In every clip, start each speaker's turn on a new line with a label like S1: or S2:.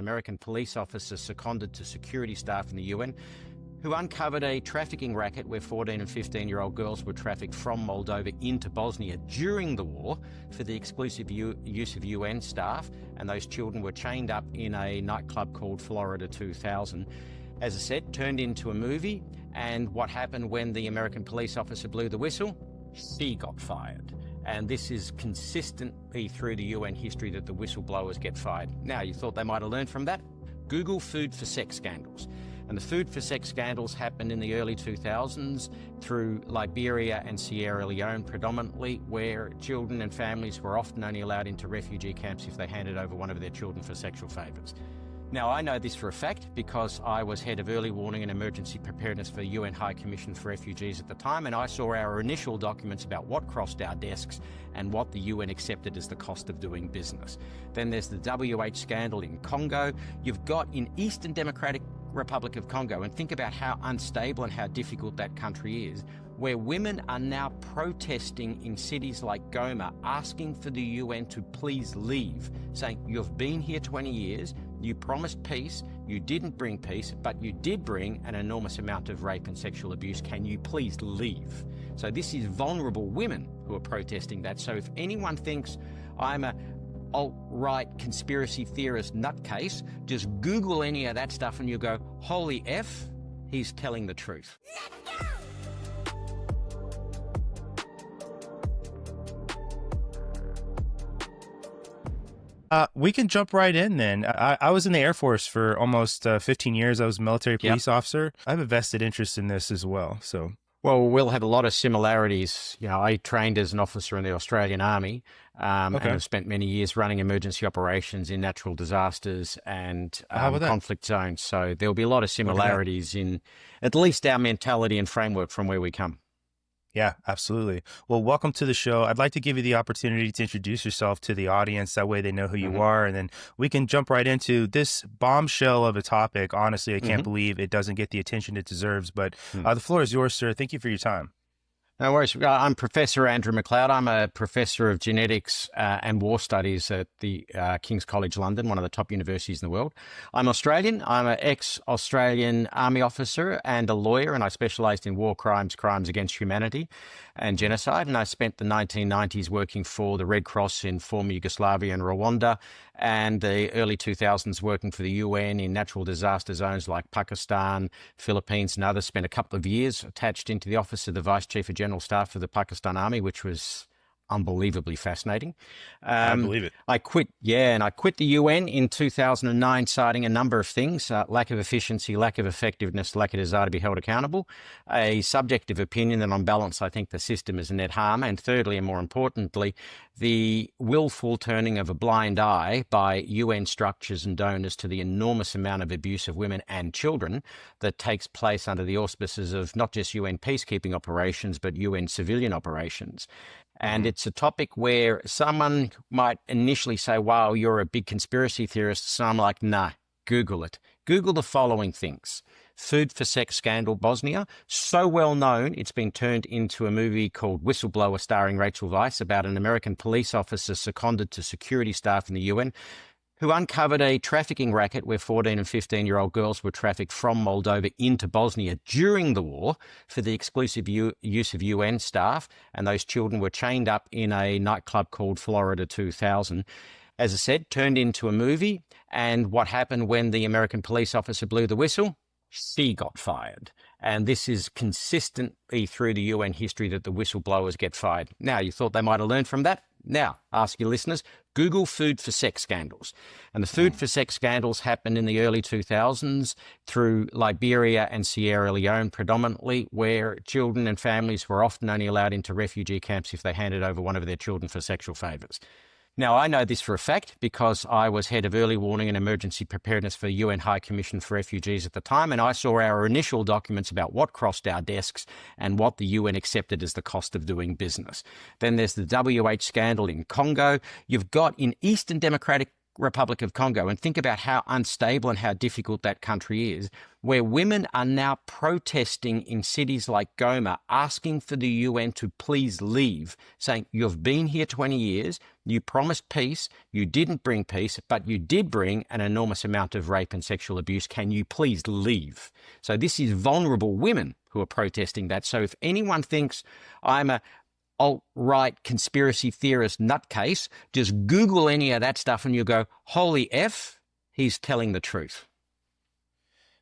S1: American police officer seconded to security staff in the UN who uncovered a trafficking racket where 14 and 15-year-old girls were trafficked from Moldova into Bosnia during the war for the exclusive use of UN staff, and those children were chained up in a nightclub called Florida 2000. As I said, turned into a movie, and what happened when the American police officer blew the whistle? She got fired. And this is consistently through the UN history that the whistleblowers get fired. Now, you thought they might have learned from that? Google food for sex scandals. And the food for sex scandals happened in the early 2000s through Liberia and Sierra Leone predominantly, where children and families were often only allowed into refugee camps if they handed over one of their children for sexual favours. Now, I know this for a fact because I was head of early warning and emergency preparedness for the UN High Commission for Refugees at the time, and I saw our initial documents about what crossed our desks and what the UN accepted as the cost of doing business. Then there's the WH scandal in Congo. You've got in Eastern Democratic Republic of Congo, and think about how unstable and how difficult that country is, where women are now protesting in cities like Goma, asking for the UN to please leave, saying, you've been here 20 years, you promised peace, you didn't bring peace, but you did bring an enormous amount of rape and sexual abuse. Can you please leave? So this is vulnerable women who are protesting that. So if anyone thinks I'm a alt-right conspiracy theorist nutcase, just Google any of that stuff and you go, holy F, he's telling the truth.
S2: We can jump right in then. I was in the Air Force for almost 15 years. I was a military police officer. I have a vested interest in this as well.
S1: Well, we'll have a lot of similarities. You know, I trained as an officer in the Australian Army and have spent many years running emergency operations in natural disasters and conflict zones. So there'll be a lot of similarities in at least our mentality and framework from where we come.
S2: Yeah, absolutely. Well, welcome to the show. I'd like to give you the opportunity to introduce yourself to the audience. That way they know who you are. And then we can jump right into this bombshell of a topic. Honestly, I can't believe it doesn't get the attention it deserves. But the floor is yours, sir. Thank you for your time.
S1: No worries. I'm Professor Andrew MacLeod. I'm a professor of genetics and war studies at the King's College London, one of the top universities in the world. I'm Australian. I'm an ex-Australian Army officer and a lawyer, and I specialised in war crimes, crimes against humanity and genocide. And I spent the 1990s working for the Red Cross in former Yugoslavia and Rwanda, and the early 2000s working for the UN in natural disaster zones like Pakistan, Philippines and others. Spent a couple of years attached into the office of the Vice Chief of General Staff of the Pakistan Army, which was unbelievably fascinating.
S2: I believe it.
S1: I quit the UN in 2009, citing a number of things: lack of efficiency, lack of effectiveness, lack of desire to be held accountable, a subjective opinion that on balance I think the system is a net harm, and thirdly, and more importantly, the willful turning of a blind eye by UN structures and donors to the enormous amount of abuse of women and children that takes place under the auspices of not just UN peacekeeping operations, but UN civilian operations. And it's a topic where someone might initially say, wow, you're a big conspiracy theorist. So I'm like, nah, Google it. Google the following things. Food for sex scandal Bosnia, so well known, it's been turned into a movie called Whistleblower starring Rachel Weisz about an American police officer seconded to security staff in the UN who uncovered a trafficking racket where 14 and 15-year-old girls were trafficked from Moldova into Bosnia during the war for the exclusive use of UN staff, and those children were chained up in a nightclub called Florida 2000. As I said, turned into a movie, and what happened when the American police officer blew the whistle? She got fired. And this is consistently through the UN history that the whistleblowers get fired. Now, you thought they might have learned from that? Now, ask your listeners, Google food for sex scandals. And the food for sex scandals happened in the early 2000s through Liberia and Sierra Leone predominantly, where children and families were often only allowed into refugee camps if they handed over one of their children for sexual favours. Now, I know this for a fact because I was head of early warning and emergency preparedness for the UN High Commission for Refugees at the time, and I saw our initial documents about what crossed our desks and what the UN accepted as the cost of doing business. Then there's the WH scandal in Congo. You've got in Eastern Democratic Republic of Congo and think about how unstable and how difficult that country is, where women are now protesting in cities like Goma, asking for the UN to please leave, saying, you've been here 20 years, you promised peace, you didn't bring peace, but you did bring an enormous amount of rape and sexual abuse. Can you please leave? So this is vulnerable women who are protesting that. So if anyone thinks I'm a alt-right conspiracy theorist nutcase, just Google any of that stuff and you go, holy F, he's telling the truth.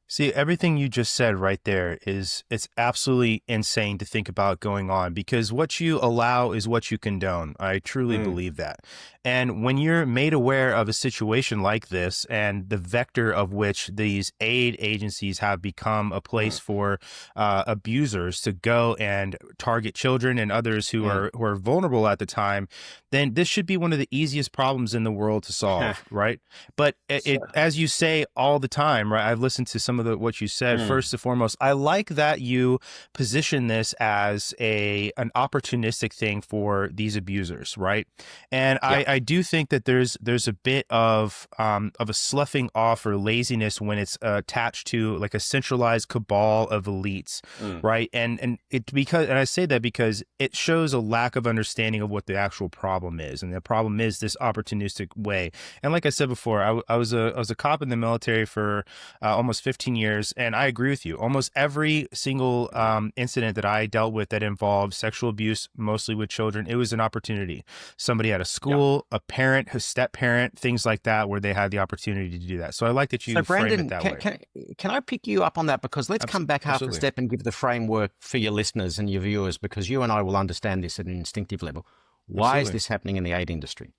S2: See, everything you just said right there it's absolutely insane to think about going on, because what you allow is what you condone. I truly believe that. And when you're made aware of a situation like this and the vector of which these aid agencies have become a place for abusers to go and target children and others who are vulnerable at the time, then this should be one of the easiest problems in the world to solve, right? But as you say all the time, right? I've listened to some of what you said. First and foremost, I like that you position this as an opportunistic thing for these abusers, right? And I do think that there's a bit of a sloughing off or laziness when it's attached to like a centralized cabal of elites, right? And I say that because it shows a lack of understanding of what the actual problem is, and the problem is this opportunistic way. And like I said before, I was a cop in the military for almost 15 years, and I agree with you. Almost every single incident that I dealt with that involved sexual abuse, mostly with children, it was an opportunity. Somebody at a school, a parent, a step parent, things like that, where they had the opportunity to do that. So I like that you frame it that way.
S1: Can I pick you up on that? Because let's come back half a step and give the framework for your listeners and your viewers, because you and I will understand this at an instinctive level. Why is this happening in the aid industry?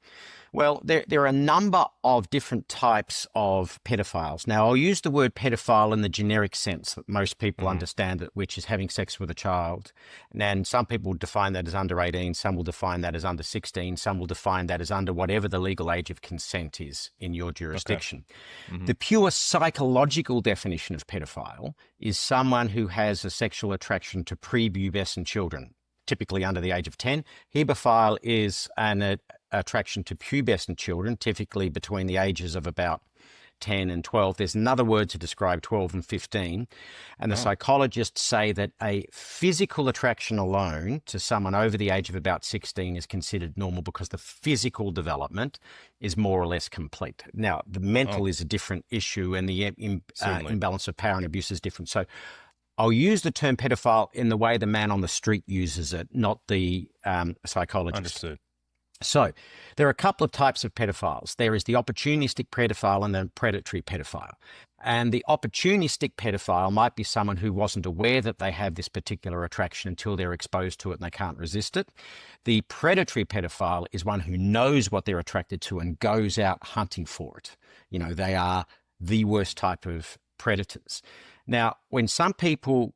S1: Well, there are a number of different types of pedophiles. Now, I'll use the word pedophile in the generic sense that most people understand it, which is having sex with a child. And some people define that as under 18, some will define that as under 16, some will define that as under whatever the legal age of consent is in your jurisdiction. Okay. The pure psychological definition of pedophile is someone who has a sexual attraction to prepubescent children, typically under the age of 10. Hebephile is an attraction to pubescent children, typically between the ages of about 10 and 12. There's another word to describe 12 and 15. And the psychologists say that a physical attraction alone to someone over the age of about 16 is considered normal because the physical development is more or less complete. Now, the mental is a different issue, and the imbalance of power and abuse is different. So I'll use the term pedophile in the way the man on the street uses it, not the psychologist.
S2: Understood.
S1: So there are a couple of types of pedophiles. There is the opportunistic pedophile and the predatory pedophile. And the opportunistic pedophile might be someone who wasn't aware that they have this particular attraction until they're exposed to it and they can't resist it. The predatory pedophile is one who knows what they're attracted to and goes out hunting for it. You know, they are the worst type of predators. Now, when some people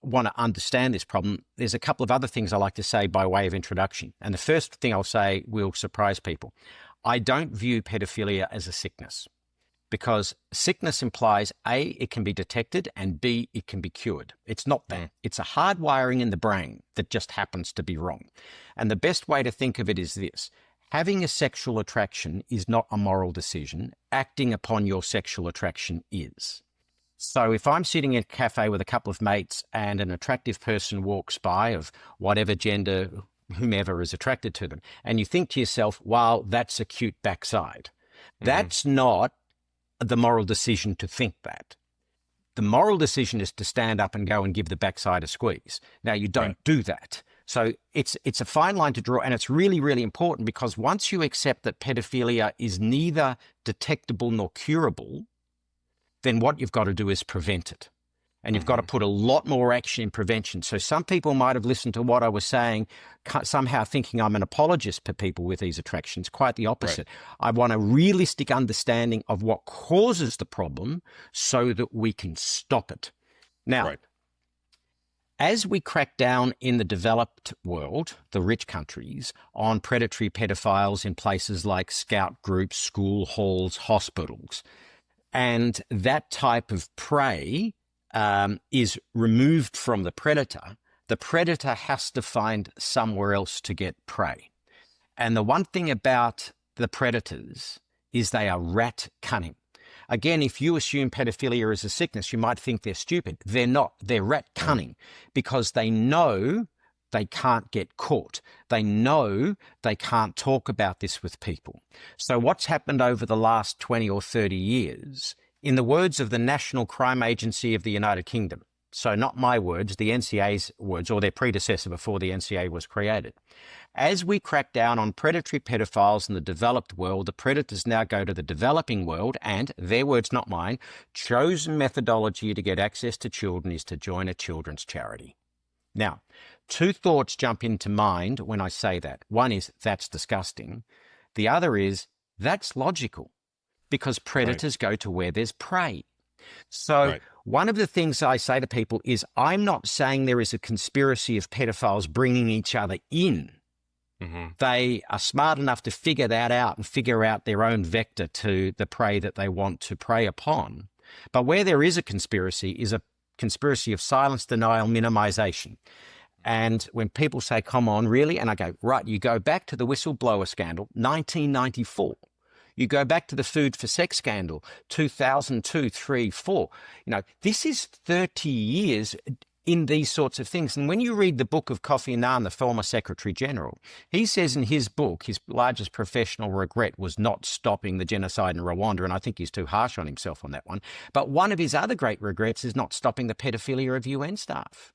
S1: want to understand this problem, there's a couple of other things I like to say by way of introduction. And the first thing I'll say will surprise people. I don't view pedophilia as a sickness, because sickness implies A, it can be detected, and B, it can be cured. It's not that. It's a hardwiring in the brain that just happens to be wrong. And the best way to think of it is this. Having a sexual attraction is not a moral decision. Acting upon your sexual attraction is. So if I'm sitting in a cafe with a couple of mates and an attractive person walks by of whatever gender, whomever is attracted to them, and you think to yourself, wow, that's a cute backside. That's not the moral decision to think that. The moral decision is to stand up and go and give the backside a squeeze. Now, you don't do that. So it's a fine line to draw, and it's really, really important, because once you accept that pedophilia is neither detectable nor curable, then what you've got to do is prevent it. And you've got to put a lot more action in prevention. So some people might have listened to what I was saying, somehow thinking I'm an apologist for people with these attractions. Quite the opposite. I want a realistic understanding of what causes the problem so that we can stop it. Now, as we crack down in the developed world, the rich countries, on predatory pedophiles in places like scout groups, school halls, hospitals, and that type of prey is removed from the predator has to find somewhere else to get prey. And the one thing about the predators is they are rat cunning. Again, if you assume pedophilia is a sickness, you might think they're stupid. They're not. They're rat cunning because they know they can't get caught. They know they can't talk about this with people. So what's happened over the last 20 or 30 years, in the words of the National Crime Agency of the United Kingdom, so not my words, the NCA's words, or their predecessor before the NCA was created. As we crack down on predatory pedophiles in the developed world, the predators now go to the developing world and, their words not mine, chosen methodology to get access to children is to join a children's charity. Now, two thoughts jump into mind when I say that. One is, that's disgusting. The other is, that's logical, because predators go to where there's prey. So one of the things I say to people is, I'm not saying there is a conspiracy of pedophiles bringing each other in. They are smart enough to figure that out and figure out their own vector to the prey that they want to prey upon. But where there is a conspiracy is a conspiracy of silence, denial, minimization. And when people say, come on, really? And I go, right, you go back to the whistleblower scandal, 1994. You go back to the food for sex scandal, 2002, 3, 4. You know, this is 30 years in these sorts of things. And when you read the book of Kofi Annan, the former Secretary General, he says in his book, his largest professional regret was not stopping the genocide in Rwanda. And I think he's too harsh on himself on that one. But one of his other great regrets is not stopping the pedophilia of UN staff.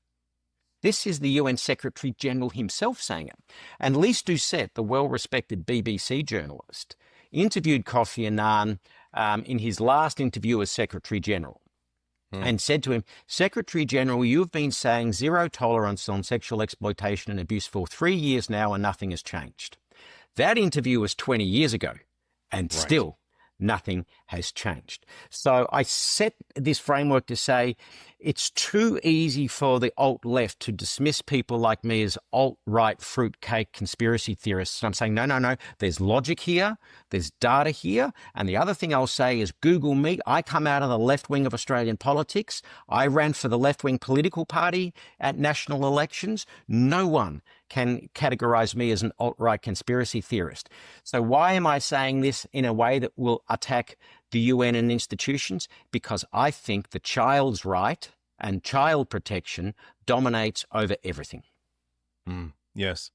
S1: This is the UN Secretary General himself saying it. And Lise Doucette, the well-respected BBC journalist, interviewed Kofi Annan in his last interview as Secretary General and said to him, Secretary General, you've been saying zero tolerance on sexual exploitation and abuse for 3 years now and nothing has changed. That interview was 20 years ago and still nothing has changed. So I set this framework to say it's too easy for the alt-left to dismiss people like me as alt-right fruitcake conspiracy theorists. And I'm saying, no, there's logic here, there's data here. And the other thing I'll say is Google me. I come out of the left wing of Australian politics. I ran for the left-wing political party at national elections. No one can categorize me as an alt-right conspiracy theorist. So why am I saying this in a way that will attack the UN and institutions? Because I think the child's right and child protection dominates over everything.
S2: Yes.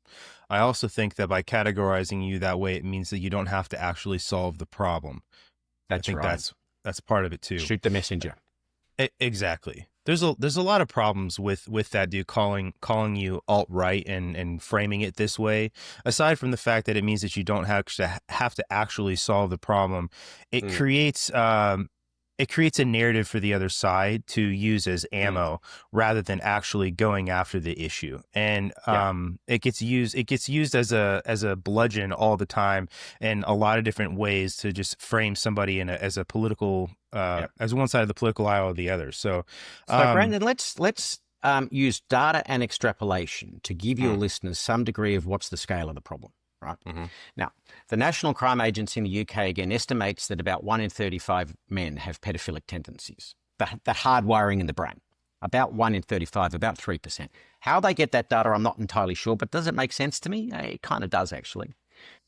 S2: I also think that by categorizing you that way, it means that you don't have to actually solve the problem.
S1: That's
S2: I think
S1: right.
S2: that's part of it too.
S1: Shoot the messenger.
S2: Exactly. There's a lot of problems with that dude calling you alt-right and framing it this way. Aside from the fact that it means that you don't have to actually solve the problem, it creates a narrative for the other side to use as ammo rather than actually going after the issue. And it gets used as a bludgeon all the time in a lot of different ways to just frame somebody as a political as one side of the political aisle or the other. So
S1: Brandon, let's use data and extrapolation to give your listeners some degree of what's the scale of the problem. Right. Now, the National Crime Agency in the UK, again, estimates that about 1 in 35 men have pedophilic tendencies, the hardwiring in the brain. About 1 in 35, about 3%. How they get that data, I'm not entirely sure, but does it make sense to me? It kind of does, actually.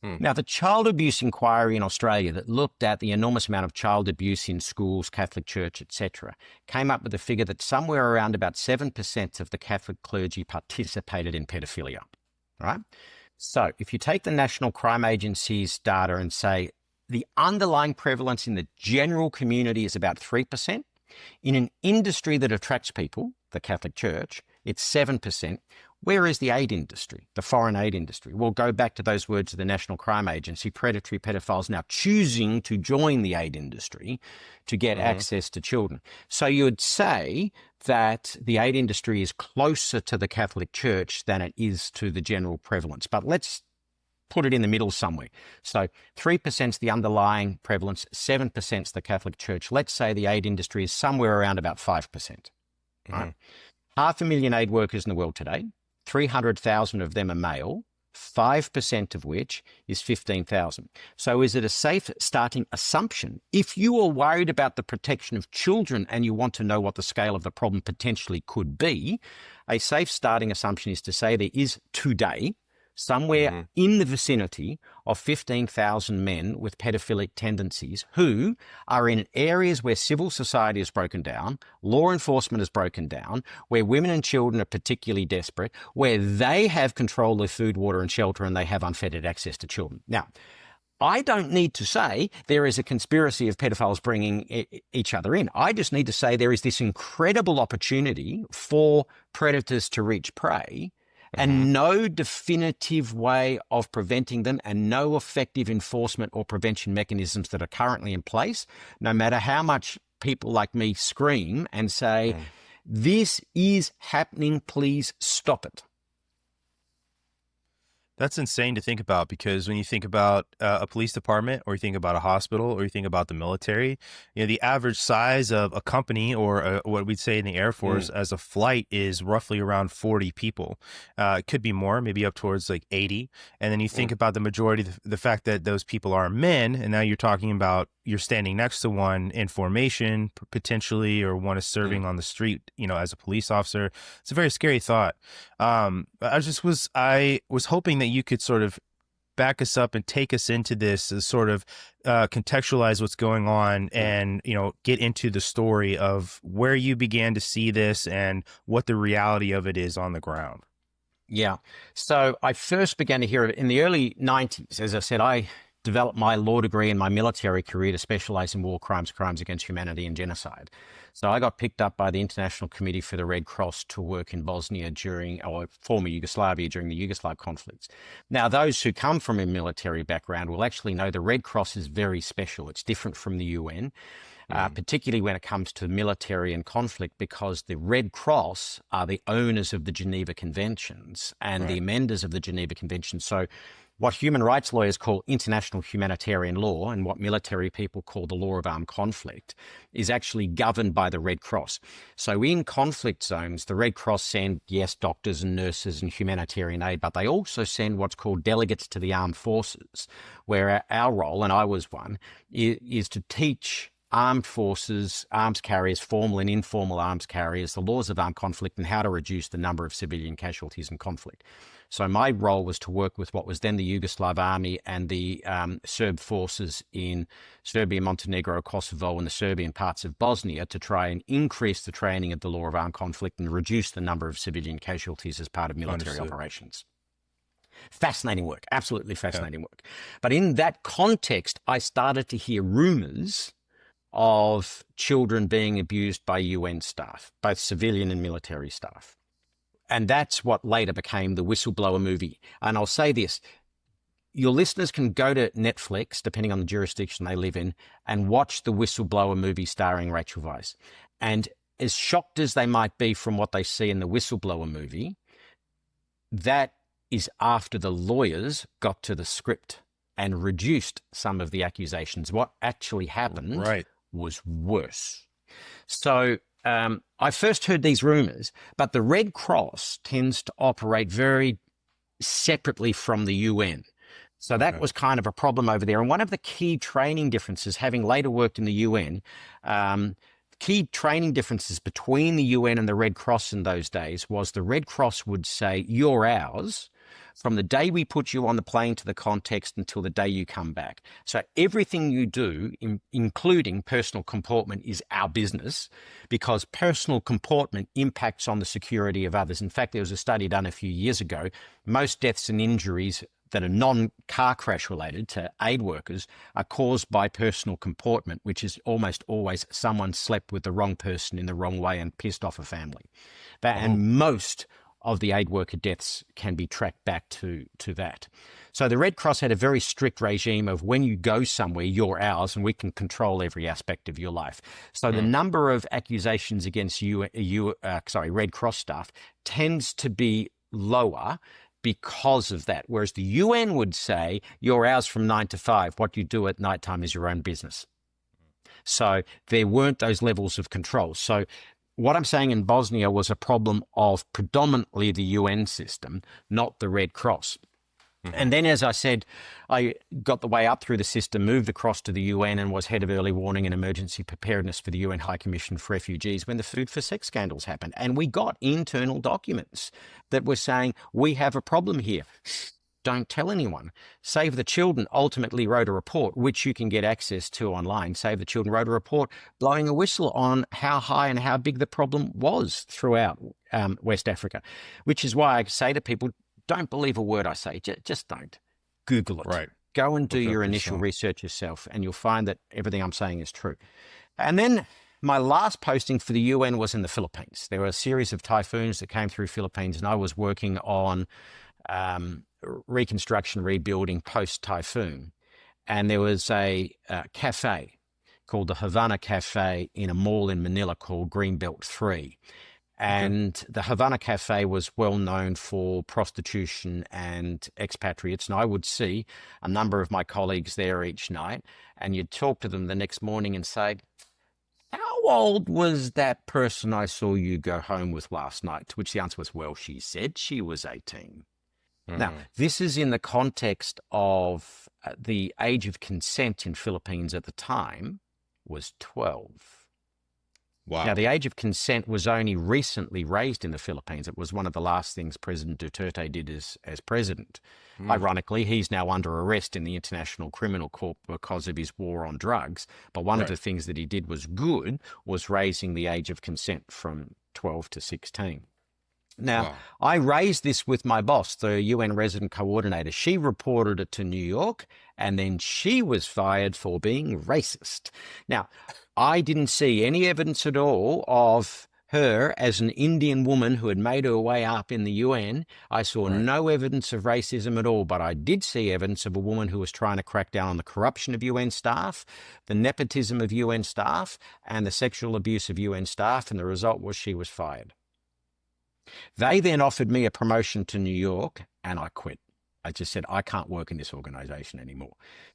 S1: Now, the Child Abuse Inquiry in Australia that looked at the enormous amount of child abuse in schools, Catholic Church, etc., came up with a figure that somewhere around about 7% of the Catholic clergy participated in pedophilia, right? So if you take the National Crime Agency's data and say the underlying prevalence in the general community is about 3%, in an industry that attracts people, the Catholic Church, it's 7%. Where is the aid industry, the foreign aid industry? We'll go back to those words of the National Crime Agency, predatory pedophiles now choosing to join the aid industry to get access to children. So you would say that the aid industry is closer to the Catholic Church than it is to the general prevalence. But let's put it in the middle somewhere. So 3% is the underlying prevalence, 7% is the Catholic Church. Let's say the aid industry is somewhere around about 5%. Right? 500,000 aid workers in the world today. 300,000 of them are male, 5% of which is 15,000. So is it a safe starting assumption, if you are worried about the protection of children and you want to know what the scale of the problem potentially could be, a safe starting assumption is to say there is today somewhere in the vicinity of 15,000 men with pedophilic tendencies who are in areas where civil society is broken down, law enforcement is broken down, where women and children are particularly desperate, where they have control of food, water, and shelter, and they have unfettered access to children. Now, I don't need to say there is a conspiracy of pedophiles bringing each other in. I just need to say there is this incredible opportunity for predators to reach prey and no definitive way of preventing them and no effective enforcement or prevention mechanisms that are currently in place, no matter how much people like me scream and say, this is happening, please stop it.
S2: That's insane to think about, because when you think about a police department, or you think about a hospital, or you think about the military, the average size of a company, or what we'd say in the Air Force as a flight, is roughly around 40 people. It could be more, maybe up towards like 80. And then you think about the majority, the fact that those people are men, and now you're talking about you're standing next to one in formation, potentially, or one is serving on the street, as a police officer. It's a very scary thought. I was hoping that you could sort of back us up and take us into this, as sort of contextualize what's going on, and get into the story of where you began to see this and what the reality of it is on the ground.
S1: Yeah. So I first began to hear of it in the early 90s. As I said, I developed my law degree and my military career to specialize in war crimes, crimes against humanity, and genocide. So I got picked up by the International Committee for the Red Cross to work in Bosnia or former Yugoslavia during the Yugoslav conflicts. Now, those who come from a military background will actually know the Red Cross is very special. It's different from the UN, particularly when it comes to military and conflict, because the Red Cross are the owners of the Geneva Conventions and the amenders of the Geneva Conventions. So what human rights lawyers call international humanitarian law, and what military people call the law of armed conflict, is actually governed by the Red Cross. So in conflict zones, the Red Cross send, yes, doctors and nurses and humanitarian aid, but they also send what's called delegates to the armed forces, where our role, and I was one, is to teach armed forces, arms carriers, formal and informal arms carriers, the laws of armed conflict and how to reduce the number of civilian casualties in conflict. So my role was to work with what was then the Yugoslav army and the Serb forces in Serbia, Montenegro, Kosovo, and the Serbian parts of Bosnia to try and increase the training of the law of armed conflict and reduce the number of civilian casualties as part of military operations. Fascinating work, absolutely fascinating work. But in that context, I started to hear rumors of children being abused by UN staff, both civilian and military staff. And that's what later became the Whistleblower movie. And I'll say this, your listeners can go to Netflix, depending on the jurisdiction they live in, and watch the Whistleblower movie starring Rachel Weisz. And as shocked as they might be from what they see in the Whistleblower movie, that is after the lawyers got to the script and reduced some of the accusations. What actually happened was worse. So I first heard these rumors, but the Red Cross tends to operate very separately from the UN. So that was kind of a problem over there. And one of the key training differences, having later worked in the UN, key training differences between the UN and the Red Cross in those days was the Red Cross would say, "You're ours," from the day we put you on the plane to the context until the day you come back. So everything you do, including personal comportment, is our business, because personal comportment impacts on the security of others. In fact, there was a study done a few years ago. Most deaths and injuries that are non-car crash related to aid workers are caused by personal comportment, which is almost always someone slept with the wrong person in the wrong way and pissed off a family. And most of the aid worker deaths can be tracked back to that. So the Red Cross had a very strict regime of when you go somewhere, you're ours, and we can control every aspect of your life. So the number of accusations against Red Cross staff tends to be lower because of that. Whereas the UN would say, you're ours from 9 to 5. What you do at nighttime is your own business. So there weren't those levels of control. So what I'm saying in Bosnia was a problem of predominantly the UN system, not the Red Cross. And then, as I said, I got the way up through the system, moved across to the UN and was head of early warning and emergency preparedness for the UN High Commission for Refugees when the food for sex scandals happened. And we got internal documents that were saying, we have a problem here. don't tell anyone. Save the Children ultimately wrote a report, which you can get access to online. Save the Children wrote a report blowing a whistle on how high and how big the problem was throughout West Africa, which is why I say to people, don't believe a word I say. Just don't. Google it.
S2: Right.
S1: Go and do
S2: Look up
S1: your initial
S2: yourself.
S1: research yourself, and you'll find that everything I'm saying is true. And then my last posting for the UN was in the Philippines. There were a series of typhoons that came through Philippines, and I was working on reconstruction, rebuilding post-typhoon. And there was a cafe called the Havana Cafe in a mall in Manila called Greenbelt 3. And the Havana Cafe was well known for prostitution and expatriates. And I would see a number of my colleagues there each night, and you'd talk to them the next morning and say, how old was that person I saw you go home with last night? To which the answer was, well, she said she was 18. Now, this is in the context of the age of consent in Philippines at the time was 12.
S2: Wow.
S1: Now, the age of consent was only recently raised in the Philippines. It was one of the last things President Duterte did as president. Ironically, he's now under arrest in the International Criminal Court because of his war on drugs. But one of the things that he did was good, was raising the age of consent from 12 to 16. Now, I raised this with my boss, the UN resident coordinator. She reported it to New York, and then she was fired for being racist. Now, I didn't see any evidence at all of her as an Indian woman who had made her way up in the UN. I saw no evidence of racism at all, but I did see evidence of a woman who was trying to crack down on the corruption of UN staff, the nepotism of UN staff, and the sexual abuse of UN staff, and the result was she was fired. They then offered me a promotion to New York, and I quit. I just said, I can't work in this organization anymore.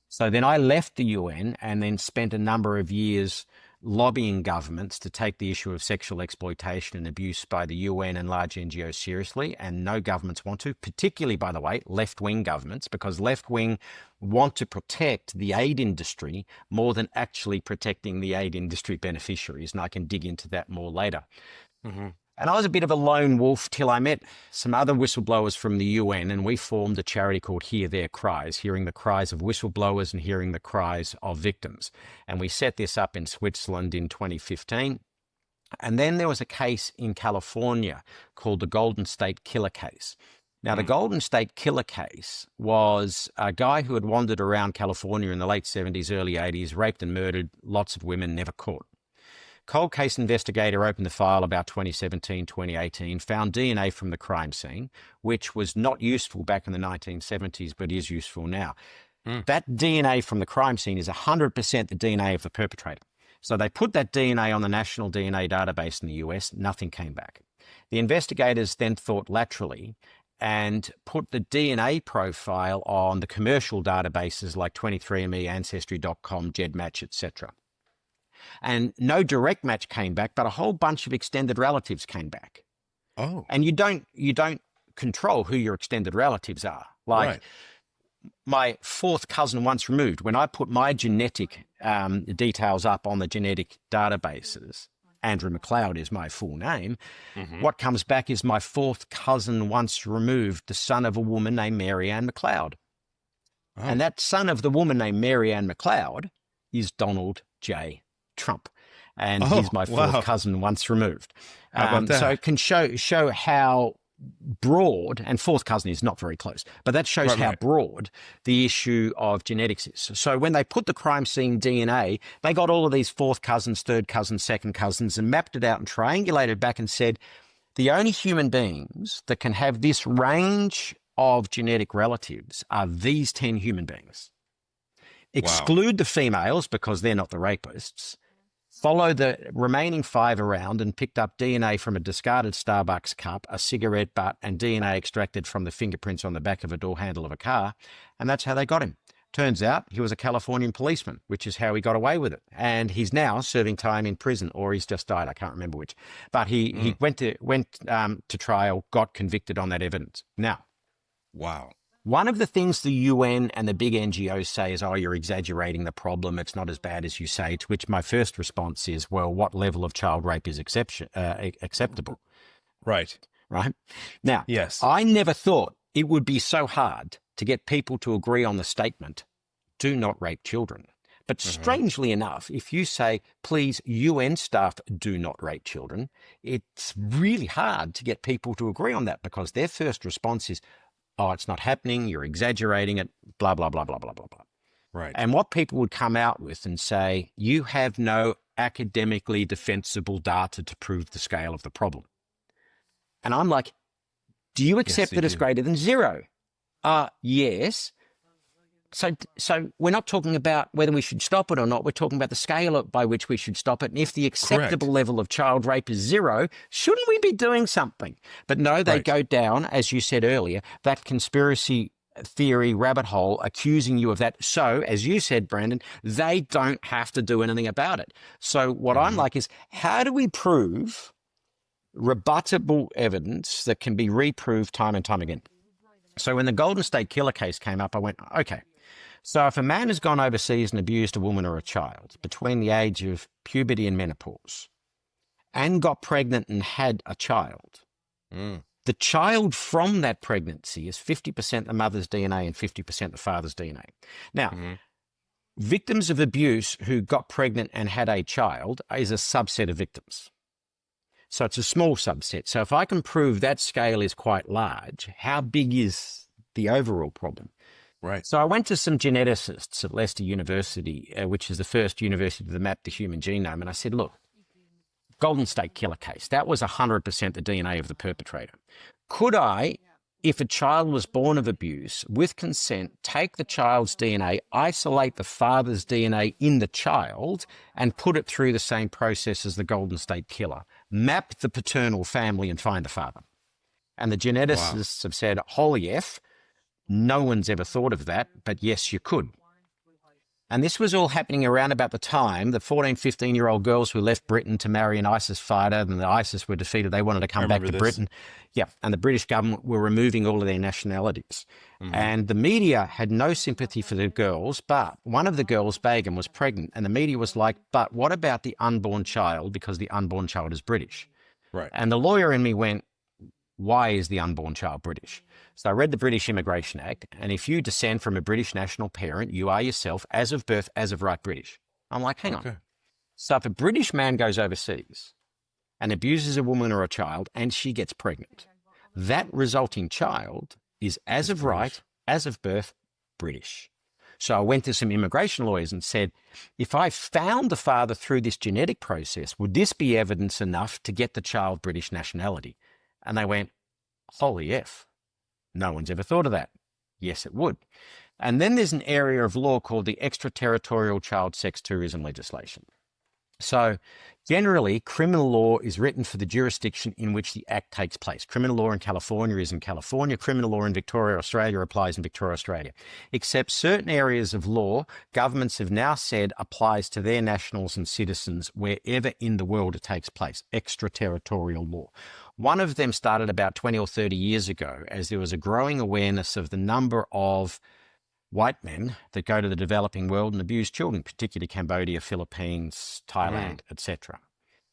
S1: So then I left the UN and then spent a number of years lobbying governments to take the issue of sexual exploitation and abuse by the UN and large NGOs seriously, and no governments want to, particularly, by the way, left-wing governments, because left-wing want to protect the aid industry more than actually protecting the aid industry beneficiaries, and I can dig into that more later. And I was a bit of a lone wolf till I met some other whistleblowers from the UN, and we formed a charity called Hear Their Cries, hearing the cries of whistleblowers and hearing the cries of victims. And we set this up in Switzerland in 2015. And then there was a case in California called the Golden State Killer case. Now, the Golden State Killer case was a guy who had wandered around California in the late 70s, early 80s, raped and murdered lots of women, never caught. Cold case investigator opened the file about 2017, 2018, found DNA from the crime scene, which was not useful back in the 1970s, but is useful now. That DNA from the crime scene is 100% the DNA of the perpetrator. So they put that DNA on the national DNA database in the US, nothing came back. The investigators then thought laterally and put the DNA profile on the commercial databases like 23andMe, Ancestry.com, GEDmatch, etc. And no direct match came back, but a whole bunch of extended relatives came back.
S2: Oh.
S1: And you don't control who your extended relatives are. Like my fourth cousin once removed, when I put my genetic details up on the genetic databases, Andrew MacLeod is my full name, what comes back is my fourth cousin once removed, the son of a woman named Mary Ann MacLeod. And that son of the woman named Mary Ann MacLeod is Donald J. Trump, and he's my fourth cousin once removed.
S2: How about that?
S1: So it can show how broad, and fourth cousin is not very close, but that shows how broad the issue of genetics is. So when they put the crime scene DNA, they got all of these fourth cousins, third cousins, second cousins, and mapped it out and triangulated back and said, the only human beings that can have this range of genetic relatives are these 10 human beings. Exclude the females because they're not the rapists. Follow the remaining 5 around and picked up DNA from a discarded Starbucks cup, a cigarette butt, and DNA extracted from the fingerprints on the back of a door handle of a car. And that's how they got him. Turns out he was a Californian policeman, which is how he got away with it. And he's now serving time in prison, or he's just died. I can't remember which. But he went to trial, got convicted on that evidence. Now, one of the things the UN and the big NGOs say is, oh, you're exaggerating the problem. It's not as bad as you say, to which my first response is, well, what level of child rape is acceptable? Right? Now, I never thought it would be so hard to get people to agree on the statement, do not rape children. But strangely enough, if you say, please, UN staff, do not rape children, it's really hard to get people to agree on that because their first response is, oh, it's not happening, you're exaggerating it, blah, blah, blah, blah, blah, blah, blah.
S2: Right.
S1: And what people would come out with and say, you have no academically defensible data to prove the scale of the problem. And I'm like, do you accept that it's greater than zero? Yes. So we're not talking about whether we should stop it or not. We're talking about the scale by which we should stop it. And if the acceptable level of child rape is zero, shouldn't we be doing something? But no, they go down, as you said earlier, that conspiracy theory rabbit hole, accusing you of that. So, as you said, Brandon, they don't have to do anything about it. So what I'm like is, how do we prove rebuttable evidence that can be reproved time and time again? So when the Golden State Killer case came up, I went, okay, so if a man has gone overseas and abused a woman or a child between the age of puberty and menopause and got pregnant and had a child, the child from that pregnancy is 50% the mother's DNA and 50% the father's DNA. Now, victims of abuse who got pregnant and had a child is a subset of victims. So it's a small subset. So if I can prove that scale is quite large, how big is the overall problem?
S2: Right.
S1: So I went to some geneticists at Leicester University, which is the first university to map the human genome, and I said, look, Golden State Killer case, that was 100% the DNA of the perpetrator. Could I, if a child was born of abuse, with consent, take the child's DNA, isolate the father's DNA in the child, and put it through the same process as the Golden State Killer, map the paternal family and find the father? And the geneticists have said, holy F, no one's ever thought of that, but yes, you could. And this was all happening around about the time the 14, 15-year-old girls who left Britain to marry an ISIS fighter, and the ISIS were defeated. They wanted to come back to Britain. Yeah, and the British government were removing all of their nationalities. And the media had no sympathy for the girls, but one of the girls, Begum, was pregnant. And the media was like, but what about the unborn child, because the unborn child is British?
S2: Right.
S1: And the lawyer in me went, why is the unborn child British? So I read the British Immigration Act, and if you descend from a British national parent, you are yourself, as of birth, as of right, British. I'm like, hang on. So if a British man goes overseas and abuses a woman or a child and she gets pregnant, that resulting child is as of right, as of birth, British. So I went to some immigration lawyers and said, if I found the father through this genetic process, would this be evidence enough to get the child British nationality? And they went, holy F, no one's ever thought of that. Yes, it would. And then there's an area of law called the extraterritorial child sex tourism legislation. So generally, criminal law is written for the jurisdiction in which the act takes place. Criminal law in California is in California. Criminal law in Victoria, Australia applies in Victoria, Australia. Except certain areas of law, governments have now said applies to their nationals and citizens wherever in the world it takes place. Extraterritorial law. One of them started about 20 or 30 years ago as there was a growing awareness of the number of white men that go to the developing world and abuse children, particularly Cambodia, Philippines, Thailand, etc.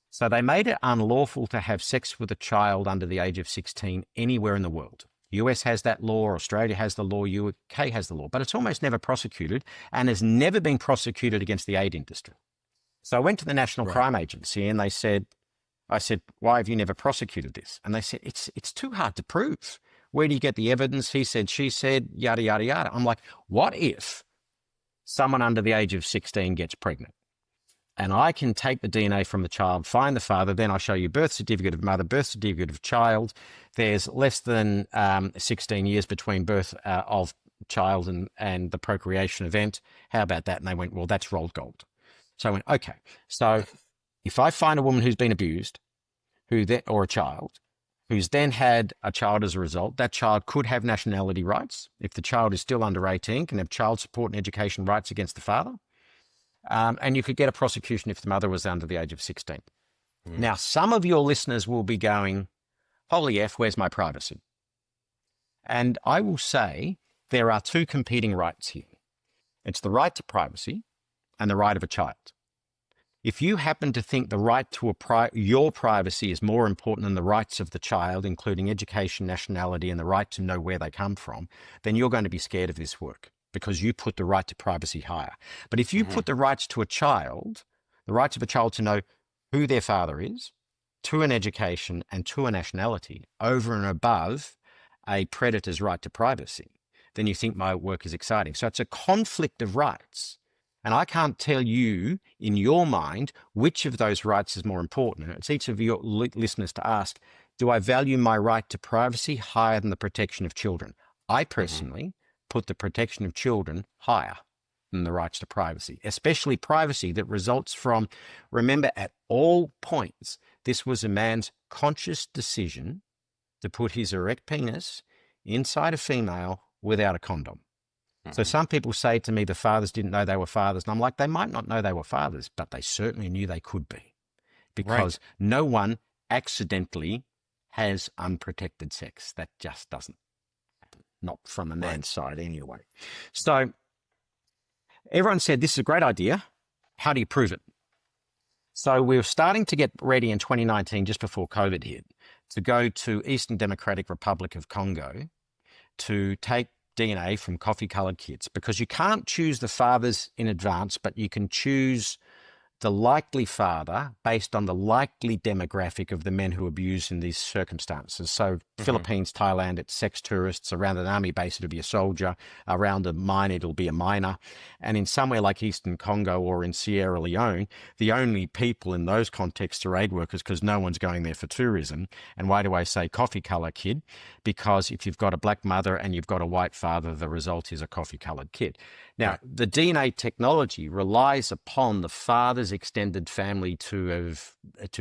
S1: So they made it unlawful to have sex with a child under the age of 16 anywhere in the world. US has that law, Australia has the law, UK has the law, but it's almost never prosecuted and has never been prosecuted against the aid industry. So I went to the National Crime Agency and I said, why have you never prosecuted this? And they said, it's too hard to prove. Where do you get the evidence? He said, she said, yada, yada, yada. I'm like, what if someone under the age of 16 gets pregnant and I can take the DNA from the child, find the father, then I show you birth certificate of mother, birth certificate of child. There's less than 16 years between birth of child and the procreation event. How about that? And they went, well, that's rolled gold. So I went, okay. So if I find a woman who's been abused or a child, who's then had a child as a result, that child could have nationality rights. If the child is still under 18, can have child support and education rights against the father. And you could get a prosecution if the mother was under the age of 16. Now, some of your listeners will be going, holy F, where's my privacy? And I will say there are two competing rights here. It's the right to privacy and the right of a child. If you happen to think the right to your privacy is more important than the rights of the child, including education, nationality, and the right to know where they come from, then you're going to be scared of this work because you put the right to privacy higher. But if you put the rights to a child, the rights of a child to know who their father is, to an education, and to a nationality over and above a predator's right to privacy, then you think my work is exciting. So it's a conflict of rights. And I can't tell you in your mind which of those rights is more important. And it's each of your listeners to ask, do I value my right to privacy higher than the protection of children? I personally put the protection of children higher than the rights to privacy, especially privacy that results from, remember, at all points, this was a man's conscious decision to put his erect penis inside a female without a condom. So some people say to me, the fathers didn't know they were fathers. And I'm like, they might not know they were fathers, but they certainly knew they could be, because no one accidentally has unprotected sex. That just doesn't happen, not from a man's side anyway. So everyone said, this is a great idea. How do you prove it? So we were starting to get ready in 2019, just before COVID hit, to go to Eastern Democratic Republic of Congo to take DNA from coffee-coloured kids, because you can't choose the fathers in advance, but you can choose the likely father based on the likely demographic of the men who abuse in these circumstances. So Philippines, Thailand, it's sex tourists. Around an army base, it'll be a soldier. Around a mine, it'll be a miner. And in somewhere like Eastern Congo or in Sierra Leone, the only people in those contexts are aid workers, because no one's going there for tourism. And why do I say coffee colour kid? Because if you've got a black mother and you've got a white father, the result is a coffee coloured kid. Now, the DNA technology relies upon the father's extended family to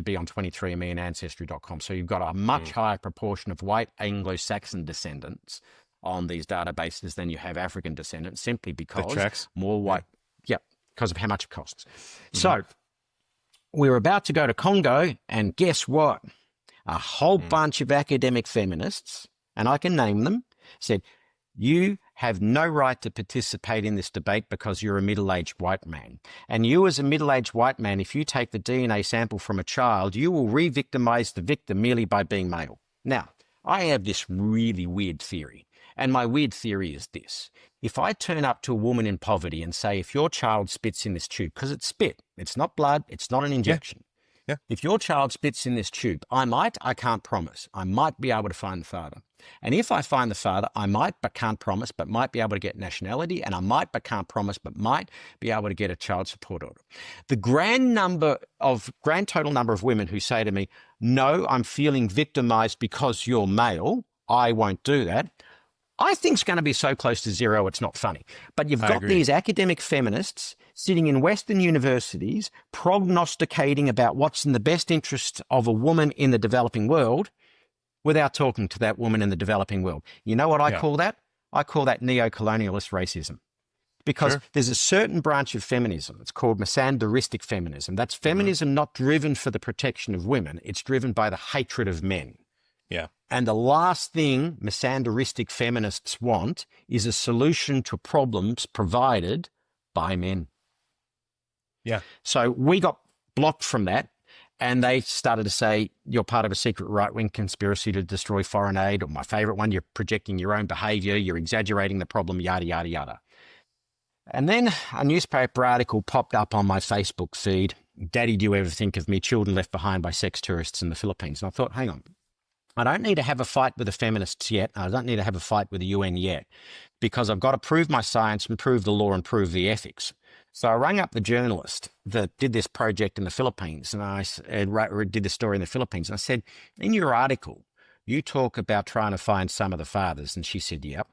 S1: be on 23andMe and Ancestry.com. So you've got a much higher proportion of white Anglo-Saxon descendants on these databases than you have African descendants, simply because more white, because of how much it costs. So we were about to go to Congo, and guess what? A whole bunch of academic feminists, and I can name them, said, you have no right to participate in this debate because you're a middle-aged white man. And you, as a middle-aged white man, if you take the DNA sample from a child, you will re-victimize the victim merely by being male. Now, I have this really weird theory. And my weird theory is this. If I turn up to a woman in poverty and say, if your child spits in this tube, because it's spit, it's not blood, it's not an injection. If your child spits in this tube, I can't promise, I might be able to find the father. And if I find the father, I might, but can't promise, but might be able to get nationality, and I might, but can't promise, but might be able to get a child support order. The grand total number of women who say to me, no, I'm feeling victimized because you're male, I won't do that, I think it's going to be so close to zero, it's not funny. But you've got these academic feminists sitting in Western universities prognosticating about what's in the best interest of a woman in the developing world without talking to that woman in the developing world. You know what I call that? I call that neo-colonialist racism. Because there's a certain branch of feminism, it's called misanderistic feminism. That's feminism not driven for the protection of women, it's driven by the hatred of men. And the last thing misanderistic feminists want is a solution to problems provided by men. So we got blocked from that, and they started to say, you're part of a secret right-wing conspiracy to destroy foreign aid, or my favourite one, you're projecting your own behaviour, you're exaggerating the problem, yada, yada, yada. And then a newspaper article popped up on my Facebook feed, Daddy, do you ever think of me, children left behind by sex tourists in the Philippines? And I thought, hang on. I don't need to have a fight with the feminists yet. I don't need to have a fight with the UN yet, because I've got to prove my science and prove the law and prove the ethics. So I rang up the journalist that did this project in the Philippines, and I did the story in the Philippines. And I said, in your article, you talk about trying to find some of the fathers. And she said, yep.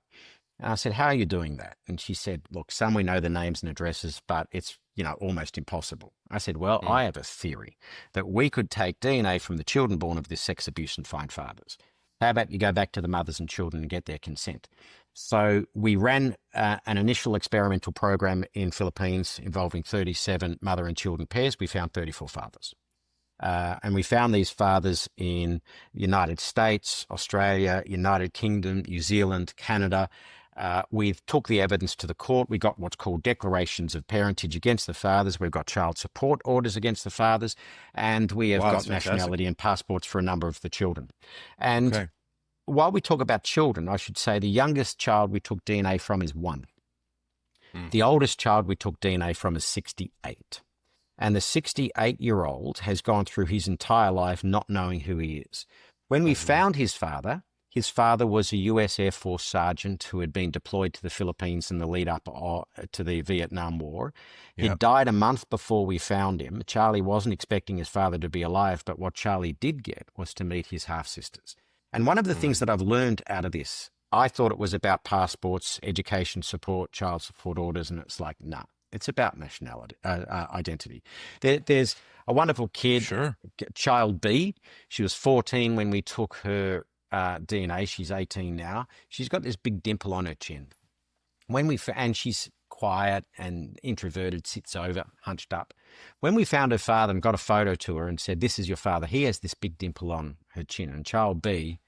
S1: And I said, how are you doing that? And she said, look, some we know the names and addresses, but it's, almost impossible. I said, well, I have a theory that we could take DNA from the children born of this sex abuse and find fathers. How about you go back to the mothers and children and get their consent? So we ran an initial experimental program in Philippines involving 37 mother and children pairs. We found 34 fathers. And we found these fathers in United States, Australia, United Kingdom, New Zealand, Canada, We took the evidence to the court. We got what's called declarations of parentage against the fathers. We've got child support orders against the fathers, and we have got nationality and passports for a number of the children. And while we talk about children, I should say the youngest child we took DNA from is 1. The oldest child we took DNA from is 68. And the 68-year-old has gone through his entire life not knowing who he is. When we found his father was a US Air Force sergeant who had been deployed to the Philippines in the lead up to the Vietnam War. He died a month before we found him. Charlie wasn't expecting his father to be alive, but what Charlie did get was to meet his half-sisters. And one of the things that I've learned out of this, I thought it was about passports, education support, child support orders, and it's like, nah, it's about nationality, identity. There's a wonderful kid, child B. She was 14 when we took her DNA. She's 18 now. She's got this big dimple on her chin. And she's quiet and introverted, sits over, hunched up. When we found her father and got a photo to her and said, "This is your father," he has this big dimple on her chin. And child B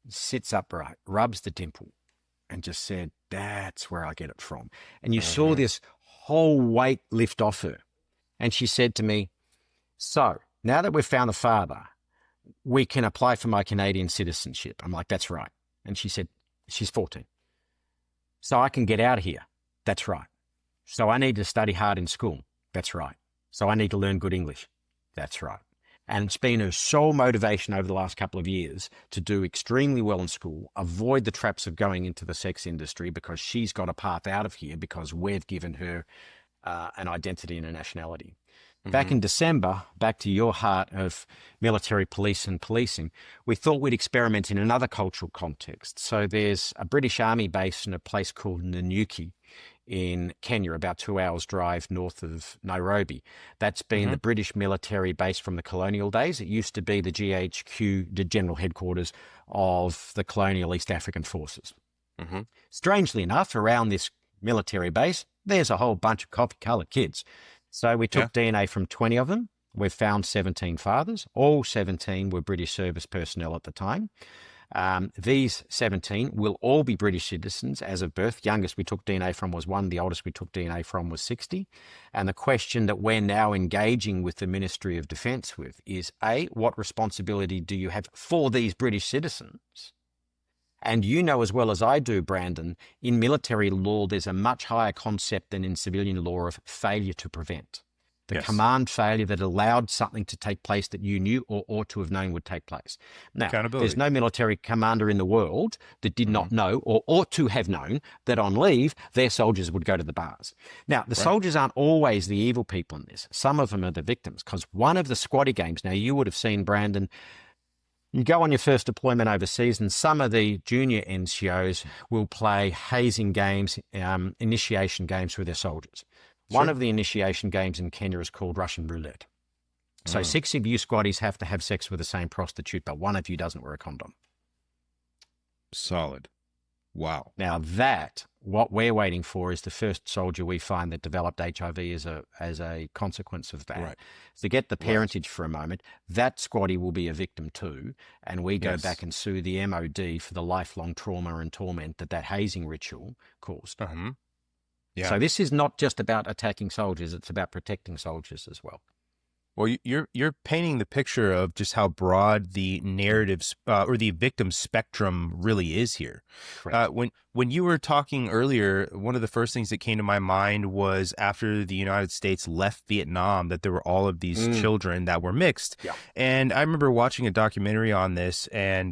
S1: sits upright, rubs the dimple, and just said, "That's where I get it from." And you saw this whole weight lift off her. And she said to me, "So now that we've found the father, we can apply for my Canadian citizenship." I'm like, "That's right." And she said, she's 14. "So I can get out of here." "That's right." "So I need to study hard in school." "That's right." "So I need to learn good English." "That's right." And it's been her sole motivation over the last couple of years to do extremely well in school, avoid the traps of going into the sex industry, because she's got a path out of here because we've given her an identity and a nationality. Back in December, back to your heart of military police and policing, we thought we'd experiment in another cultural context. So there's a British Army base in a place called Nanyuki in Kenya, about 2 hours drive north of Nairobi. That's been the British military base from the colonial days. It used to be the GHQ, the general headquarters of the colonial East African forces. Strangely enough, around this military base, there's a whole bunch of coffee-coloured kids. So we took DNA from 20 of them. We've found 17 fathers. All 17 were British service personnel at the time. These 17 will all be British citizens as of birth. Youngest we took DNA from was 1. The oldest we took DNA from was 60. And the question that we're now engaging with the Ministry of Defence with is, A, what responsibility do you have for these British citizens? And you know as well as I do, Brandon, in military law, there's a much higher concept than in civilian law of failure to prevent. The command failure that allowed something to take place that you knew or ought to have known would take place. Now, there's no military commander in the world that did not know or ought to have known that on leave, their soldiers would go to the bars. Now, the soldiers aren't always the evil people in this. Some of them are the victims, because one of the squatty games, now you would have seen, Brandon, you go on your first deployment overseas, and some of the junior NGOs will play hazing games, initiation games with their soldiers. One of the initiation games in Kenya is called Russian roulette. So 6 of you squatties have to have sex with the same prostitute, but one of you doesn't wear a condom.
S3: Solid. Wow.
S1: Now that, what we're waiting for is the first soldier we find that developed HIV as a consequence of that.
S3: Right.
S1: So to get the parentage for a moment, that squatty will be a victim too, and we go back and sue the MOD for the lifelong trauma and torment that hazing ritual caused. So this is not just about attacking soldiers, it's about protecting soldiers as well.
S2: Well, you're painting the picture of just how broad the narratives or the victim spectrum really is here. When you were talking earlier, one of the first things that came to my mind was after the United States left Vietnam, that there were all of these children that were mixed. And I remember watching a documentary on this, and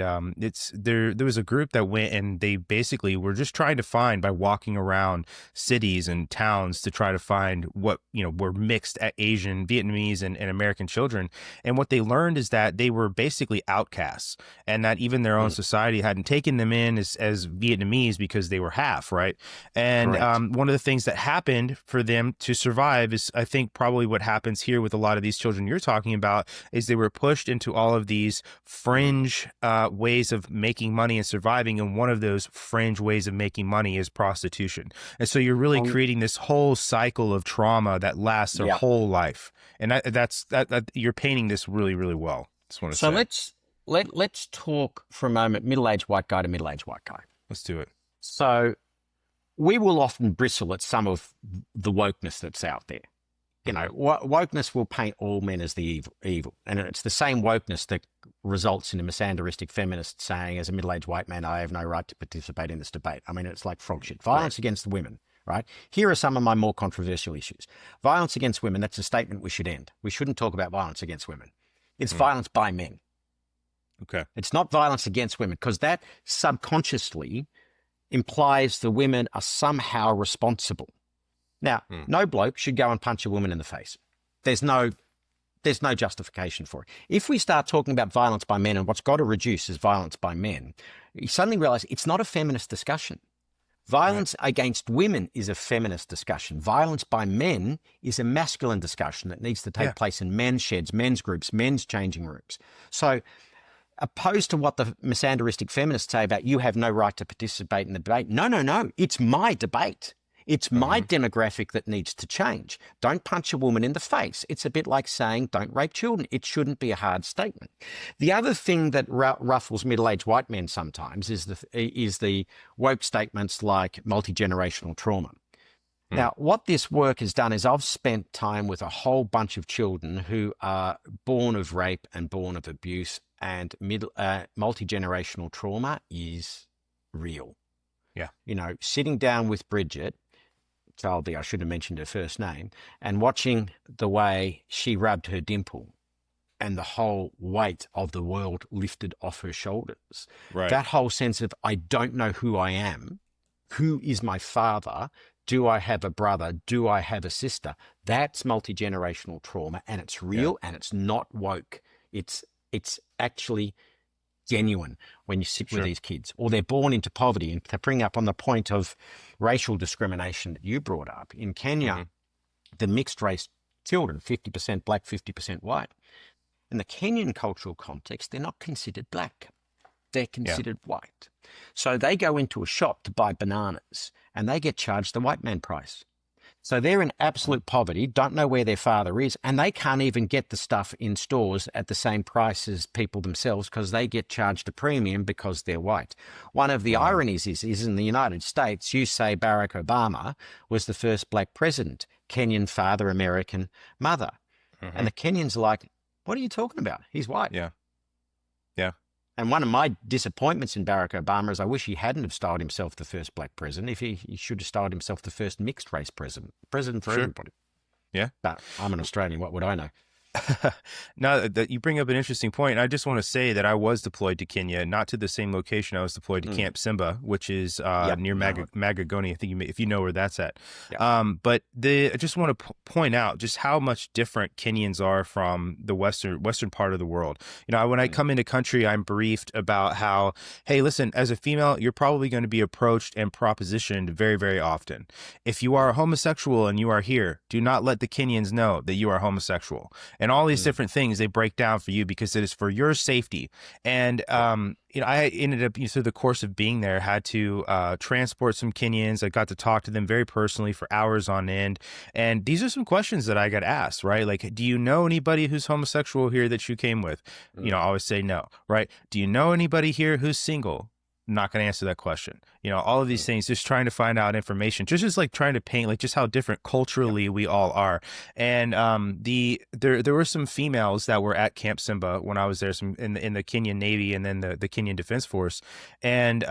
S2: there was a group that went and they basically were just trying to find, by walking around cities and towns, to try to find what were mixed Asian, Vietnamese, and American children. And what they learned is that they were basically outcasts, and that even their own society hadn't taken them in as Vietnamese because they were half, right? And one of the things that happened for them to survive is, I think, probably what happens here with a lot of these children you're talking about, is they were pushed into all of these fringe ways of making money and surviving. And one of those fringe ways of making money is prostitution. And so you're really creating this whole cycle of trauma that lasts their whole life. And that's you're painting this really, really well. Just want to say.
S1: Let's talk for a moment middle-aged white guy to middle-aged white guy.
S2: Let's do it.
S1: So we will often bristle at some of the wokeness that's out there. You know, wokeness will paint all men as the evil. And it's the same wokeness that results in a misandristic feminist saying, as a middle-aged white man, I have no right to participate in this debate. I mean, it's like frog shit. Violence against women, right? Here are some of my more controversial issues. Violence against women, that's a statement we should end. We shouldn't talk about violence against women. It's violence by men.
S2: Okay.
S1: It's not violence against women, because that subconsciously implies the women are somehow responsible. Now, no bloke should go and punch a woman in the face. There's no justification for it. If we start talking about violence by men, and what's got to reduce is violence by men, you suddenly realize it's not a feminist discussion. Violence against women is a feminist discussion. Violence by men is a masculine discussion that needs to take place in men's sheds, men's groups, men's changing rooms. So, opposed to what the misandristic feminists say about you have no right to participate in the debate, no, it's my debate. It's my demographic that needs to change. Don't punch a woman in the face. It's a bit like saying don't rape children. It shouldn't be a hard statement. The other thing that ruffles middle-aged white men sometimes is the woke statements like multi-generational trauma. Now, what this work has done is I've spent time with a whole bunch of children who are born of rape and born of abuse, and multi-generational trauma is real.
S2: Yeah.
S1: You know, sitting down with Bridget, I should have mentioned her first name, and watching the way she rubbed her dimple and the whole weight of the world lifted off her shoulders.
S2: Right.
S1: That whole sense of, I don't know who I am, who is my father, do I have a brother, do I have a sister? That's multi-generational trauma, and it's real and it's not woke. It's actually genuine when you sit with these kids, or they're born into poverty. And to bring up on the point of racial discrimination that you brought up, in Kenya, the mixed race children, 50% black, 50% white, in the Kenyan cultural context, they're not considered black. They're considered white. So they go into a shop to buy bananas and they get charged the white man price. So they're in absolute poverty, don't know where their father is, and they can't even get the stuff in stores at the same price as people themselves because they get charged a premium because they're white. One of the ironies is in the United States, you say Barack Obama was the first black president, Kenyan father, American mother. And the Kenyans are like, what are you talking about? He's white.
S2: Yeah.
S1: And one of my disappointments in Barack Obama is I wish he hadn't have styled himself the first black president. If he should have styled himself the first mixed race president for everybody.
S2: Yeah.
S1: But I'm an Australian. What would I know?
S2: Now that you bring up an interesting point, I just want to say that I was deployed to Kenya, not to the same location. I was deployed to Camp Simba, which is near Magogoni. I think if you know where that's at. But I just want to point out just how much different Kenyans are from the western part of the world. You know, when I come into country, I'm briefed about how, hey, listen, as a female, you're probably going to be approached and propositioned very, very often. If you are homosexual and you are here, do not let the Kenyans know that you are homosexual. And all these different things they break down for you because it is for your safety. And, you know, I ended up, through the course of being there, had to transport some Kenyans. I got to talk to them very personally for hours on end. And these are some questions that I got asked, right? Like, do you know anybody who's homosexual here that you came with? You know, I always say no, right? Do you know anybody here who's single? Not going to answer that question. You know, all of these things, just trying to find out information, just like trying to paint like just how different culturally we all are. And there were some females that were at Camp Simba when I was there, some in the Kenyan Navy and then the Kenyan Defense Force. And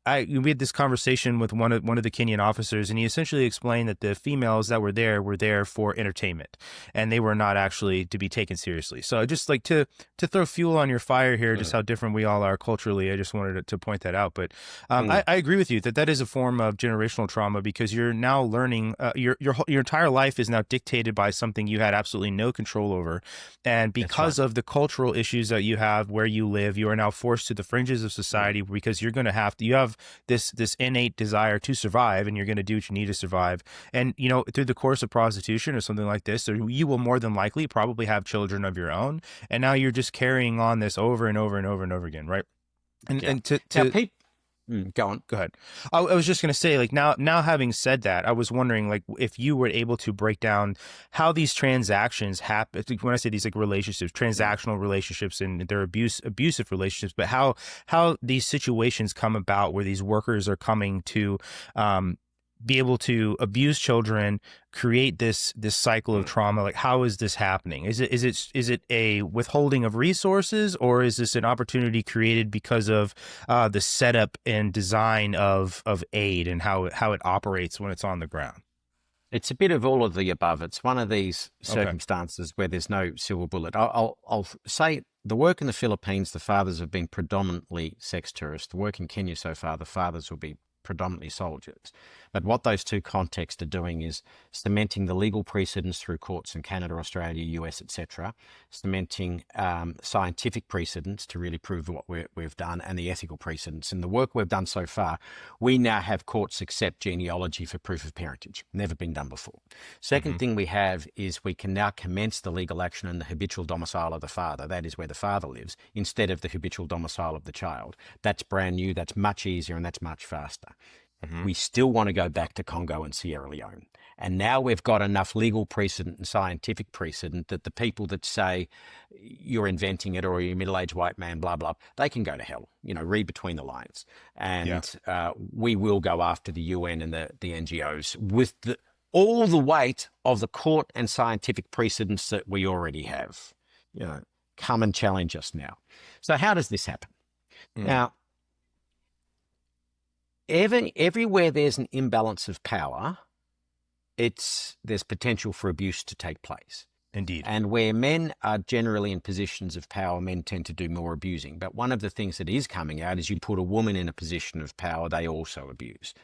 S2: we had this conversation with one of the Kenyan officers, and he essentially explained that the females that were there for entertainment, and they were not actually to be taken seriously. So I just like to throw fuel on your fire here, just how different we all are culturally. I just wanted to point that out. But I agree with you that is a form of generational trauma because you're now learning. Your entire life is now dictated by something you had absolutely no control over, and because of the cultural issues that you have where you live, you are now forced to the fringes of society because you're going to you have this innate desire to survive, and you're going to do what you need to survive. And, you know, through the course of prostitution or something like this, you will more than likely probably have children of your own. And now you're just carrying on this over and over and over and over again. Right. And go on. Go ahead. I was just going to say, like, now having said that, I was wondering, like, if you were able to break down how these transactions happen. When I say these, like, relationships, transactional relationships, and they're abusive relationships, but how these situations come about where these workers are coming to be able to abuse children, create this cycle of trauma? Like, how is this happening? Is it a withholding of resources, or is this an opportunity created because of the setup and design of aid and how it operates when it's on the ground?
S1: It's a bit of all of the above. It's one of these
S2: Okay.
S1: circumstances where there's no silver bullet. I'll say the work in the Philippines, the fathers have been predominantly sex tourists. The work in Kenya so far, the fathers will be predominantly soldiers. But what those two contexts are doing is cementing the legal precedents through courts in Canada, Australia, US, etc., cementing scientific precedents to really prove what we've done, and the ethical precedents. In the work we've done so far, we now have courts accept genealogy for proof of parentage. Never been done before. Second thing we have is we can now commence the legal action in the habitual domicile of the father. That is where the father lives, instead of the habitual domicile of the child. That's brand new, that's much easier, and that's much faster. We still want to go back to Congo and Sierra Leone. And now we've got enough legal precedent and scientific precedent that the people that say you're inventing it or you're a middle-aged white man, blah, blah, they can go to hell, read between the lines. And we will go after the UN and the NGOs with all the weight of the court and scientific precedents that we already have. Come and challenge us now. So how does this happen? Now, everywhere there's an imbalance of power, there's potential for abuse to take place.
S2: Indeed.
S1: And where men are generally in positions of power, men tend to do more abusing. But one of the things that is coming out is you put a woman in a position of power, they also abuse.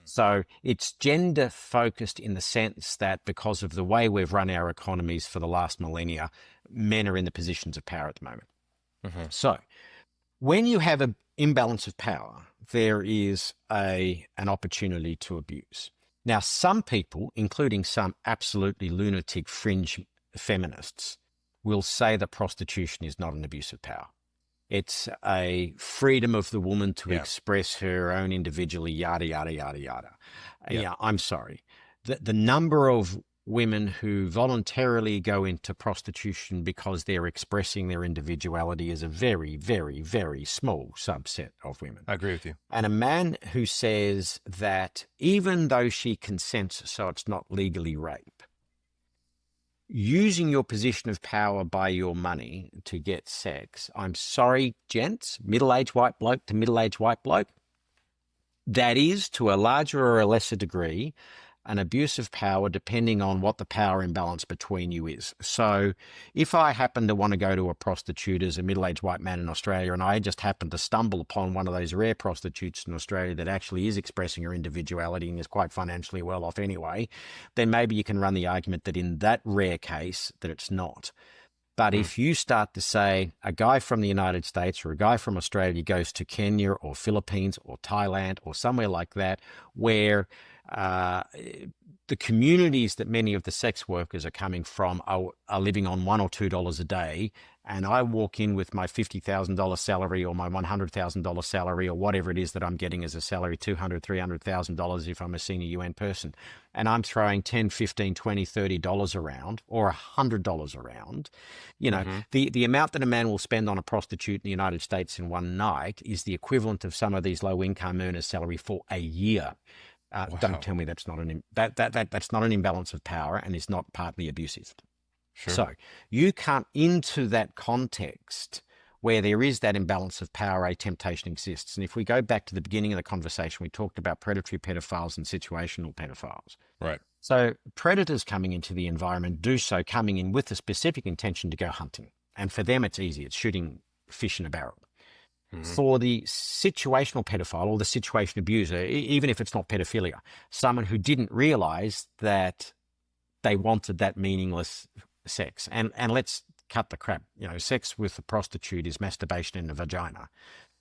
S1: So it's gender focused in the sense that because of the way we've run our economies for the last millennia, men are in the positions of power at the moment. So when you have an imbalance of power, there is an opportunity to abuse. Now, some people, including some absolutely lunatic fringe feminists, will say that prostitution is not an abuse of power. It's a freedom of the woman to express her own individually, yada, yada, yada, yada. Yeah, I'm sorry. The number of women who voluntarily go into prostitution because they're expressing their individuality is a very, very, very small subset of women.
S2: I agree with you.
S1: And a man who says that even though she consents so it's not legally rape, using your position of power by your money to get sex, I'm sorry, gents, middle-aged white bloke to middle-aged white bloke, that is, to a larger or a lesser degree, an abuse of power depending on what the power imbalance between you is. So if I happen to want to go to a prostitute as a middle-aged white man in Australia and I just happen to stumble upon one of those rare prostitutes in Australia that actually is expressing her individuality and is quite financially well off anyway, then maybe you can run the argument that in that rare case that it's not. But if you start to say a guy from the United States or a guy from Australia goes to Kenya or Philippines or Thailand or somewhere like that where the communities that many of the sex workers are coming from are living on $1 or $2 a day, and I walk in with my $50,000 salary or my $100,000 salary or whatever it is that I'm getting as a salary, $200,000, $300,000 if I'm a senior UN person, and I'm throwing $10, $15, $20, $30 around or $100 around, the amount that a man will spend on a prostitute in the United States in one night is the equivalent of some of these low-income earners' salary for a year. Wow. Don't tell me that's not that's not an imbalance of power and is not partly abusive. Sure. So you come into that context where there is that imbalance of power, a temptation exists. And if we go back to the beginning of the conversation, we talked about predatory pedophiles and situational pedophiles.
S2: Right.
S1: So predators coming into the environment do so coming in with the specific intention to go hunting. And for them, it's easy. It's shooting fish in a barrel. For the situational pedophile or the situation abuser, even if it's not pedophilia, someone who didn't realize that they wanted that meaningless sex. And let's cut the crap. Sex with a prostitute is masturbation in the vagina.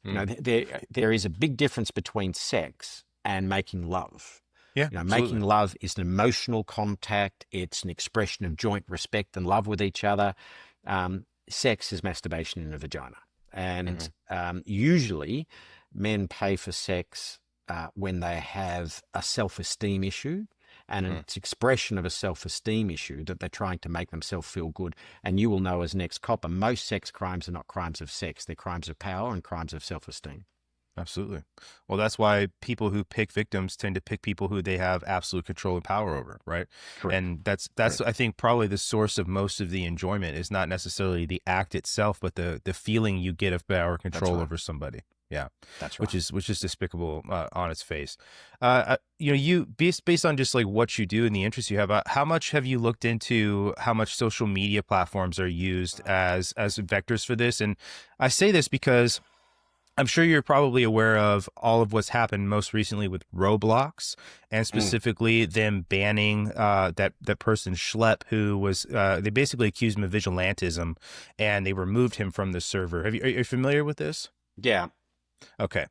S1: There is a big difference between sex and making love.
S2: Yeah,
S1: making love is an emotional contact. It's an expression of joint respect and love with each other. Sex is masturbation in the vagina. And usually men pay for sex when they have a self-esteem issue and it's expression of a self-esteem issue that they're trying to make themselves feel good. And you will know as an ex-copper, most sex crimes are not crimes of sex. They're crimes of power and crimes of self-esteem.
S2: Absolutely. Well, that's why people who pick victims tend to pick people who they have absolute control and power over, right?
S1: Correct.
S2: And that's
S1: Correct.
S2: I think probably the source of most of the enjoyment is not necessarily the act itself, but the feeling you get of power
S1: That's
S2: control
S1: right.
S2: over somebody. Yeah,
S1: That's right.
S2: which is despicable on its face. You know, you based on just like what you do and the interests you have. How much have you looked into how much social media platforms are used as vectors for this? And I say this because I'm sure you're probably aware of all of what's happened most recently with Roblox, and specifically them banning that person Schlepp, who was they basically accused him of vigilantism, and they removed him from the server. Are you familiar with this?
S1: Yeah.
S2: Okay.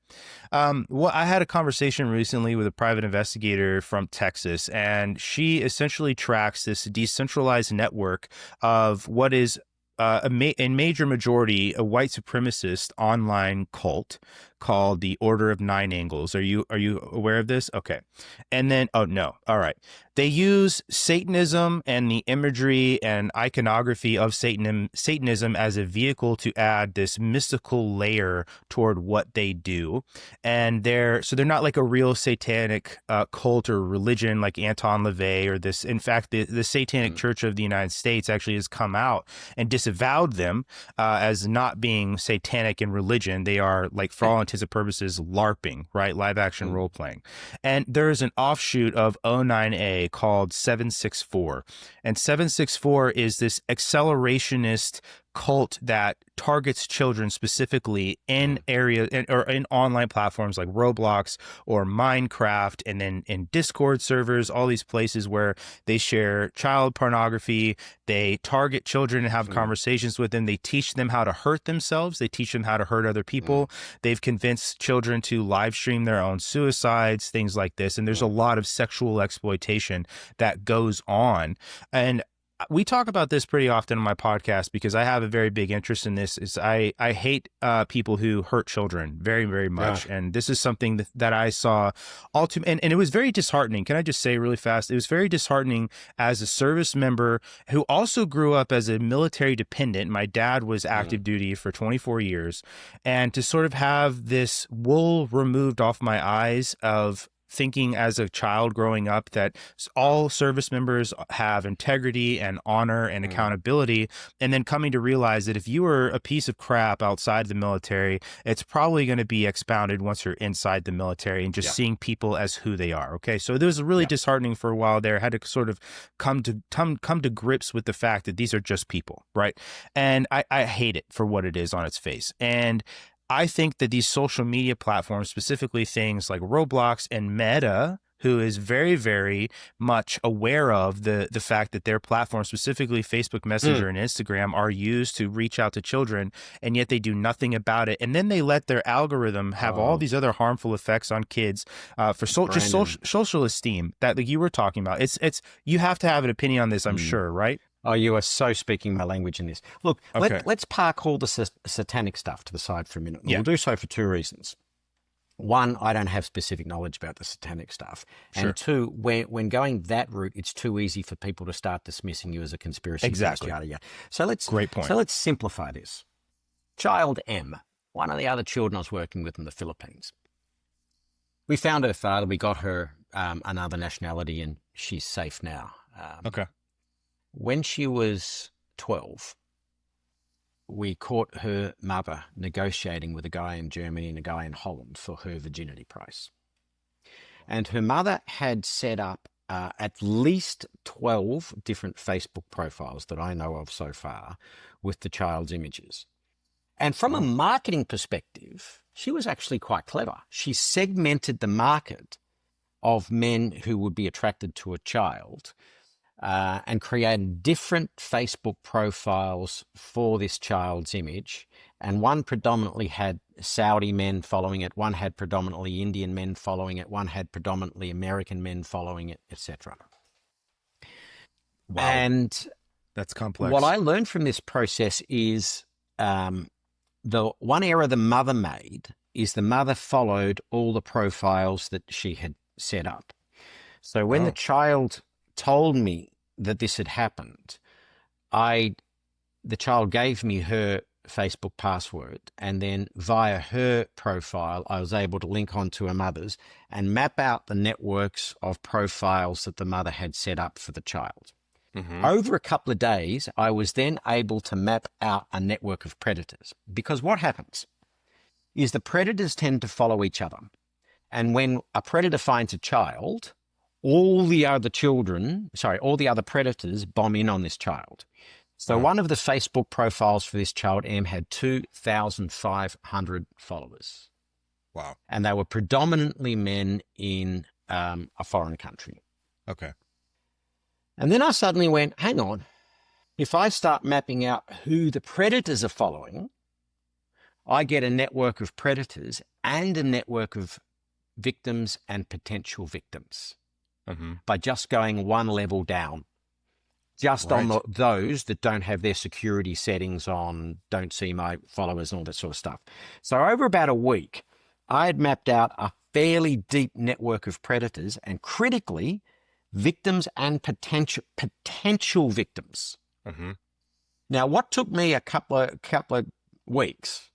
S2: Well, I had a conversation recently with a private investigator from Texas, and she essentially tracks this decentralized network of what is in major majority a white supremacist online cult called the Order of Nine Angles. Are you aware of this? Okay. And then oh no. All right. They use Satanism and the imagery and iconography of Satanism as a vehicle to add this mystical layer toward what they do. And they're not like a real satanic cult or religion like Anton LaVey or this. In fact, the Satanic Church of the United States actually has come out and disavowed them as not being satanic in religion. They are, like, for all intents and purposes, LARPing, right? Live action role playing. And there is an offshoot of O9A called 764. And 764 is this accelerationist cult that targets children specifically in or in online platforms like Roblox or Minecraft, and then in Discord servers, all these places where they share child pornography. They target children and have conversations with them. They teach them how to hurt themselves. They teach them how to hurt other people. They've convinced children to live stream their own suicides, things like this. And there's a lot of sexual exploitation that goes on. And we talk about this pretty often on my podcast because I have a very big interest in this. I hate people who hurt children very, very much. And this is something that I saw all too, and it was very disheartening. Can I just say really fast? It was very disheartening as a service member who also grew up as a military dependent. My dad was active duty for 24 years. And to sort of have this wool removed off my eyes of thinking as a child growing up that all service members have integrity and honor and accountability, and then coming to realize that if you were a piece of crap outside the military, it's probably going to be expounded once you're inside the military, and just seeing people as who they are. Okay, so it was really disheartening for a while there. I had to sort of come to grips with the fact that these are just people, right? And I hate it for what it is on its face. And I think that these social media platforms, specifically things like Roblox and Meta, who is very, very much aware of the fact that their platform, specifically Facebook Messenger and Instagram, are used to reach out to children, and yet they do nothing about it. And then they let their algorithm have all these other harmful effects on kids for just social esteem that, like you were talking about. It's you have to have an opinion on this, I'm sure, right?
S1: Oh, you are so speaking my language in this. Look, let's park all the satanic stuff to the side for a minute. We'll do so for two reasons. One, I don't have specific knowledge about the satanic stuff. And two, when going that route, it's too easy for people to start dismissing you as a conspiracy theorist, yada, yada. So Great point. So let's simplify this. Child M, one of the other children I was working with in the Philippines. We found her father. We got her another nationality, and she's safe now. When she was 12, we caught her mother negotiating with a guy in Germany and a guy in Holland for her virginity price. And her mother had set up at least 12 different Facebook profiles that I know of so far with the child's images. And from a marketing perspective, she was actually quite clever. She segmented the market of men who would be attracted to a child and created different Facebook profiles for this child's image. And one predominantly had Saudi men following it, one had predominantly Indian men following it, one had predominantly American men following it, etc.
S2: Wow.
S1: And
S2: that's complex.
S1: What I learned from this process is the one error the mother made is the mother followed all the profiles that she had set up. So when the child told me that this had happened, the child gave me her Facebook password. And then via her profile, I was able to link onto her mother's and map out the networks of profiles that the mother had set up for the child. Over a couple of days, I was then able to map out a network of predators, because what happens is the predators tend to follow each other. And when a predator finds a child, all the other predators bomb in on this child. So one of the Facebook profiles for this child, M, had 2,500 followers.
S2: Wow.
S1: And they were predominantly men in a foreign country.
S2: Okay.
S1: And then I suddenly went, hang on, if I start mapping out who the predators are following, I get a network of predators and a network of victims and potential victims by just going one level down, just on those that don't have their security settings on, don't see my followers and all that sort of stuff. So over about a week, I had mapped out a fairly deep network of predators and, critically, victims and potential victims. Now, what took me a couple of weeks,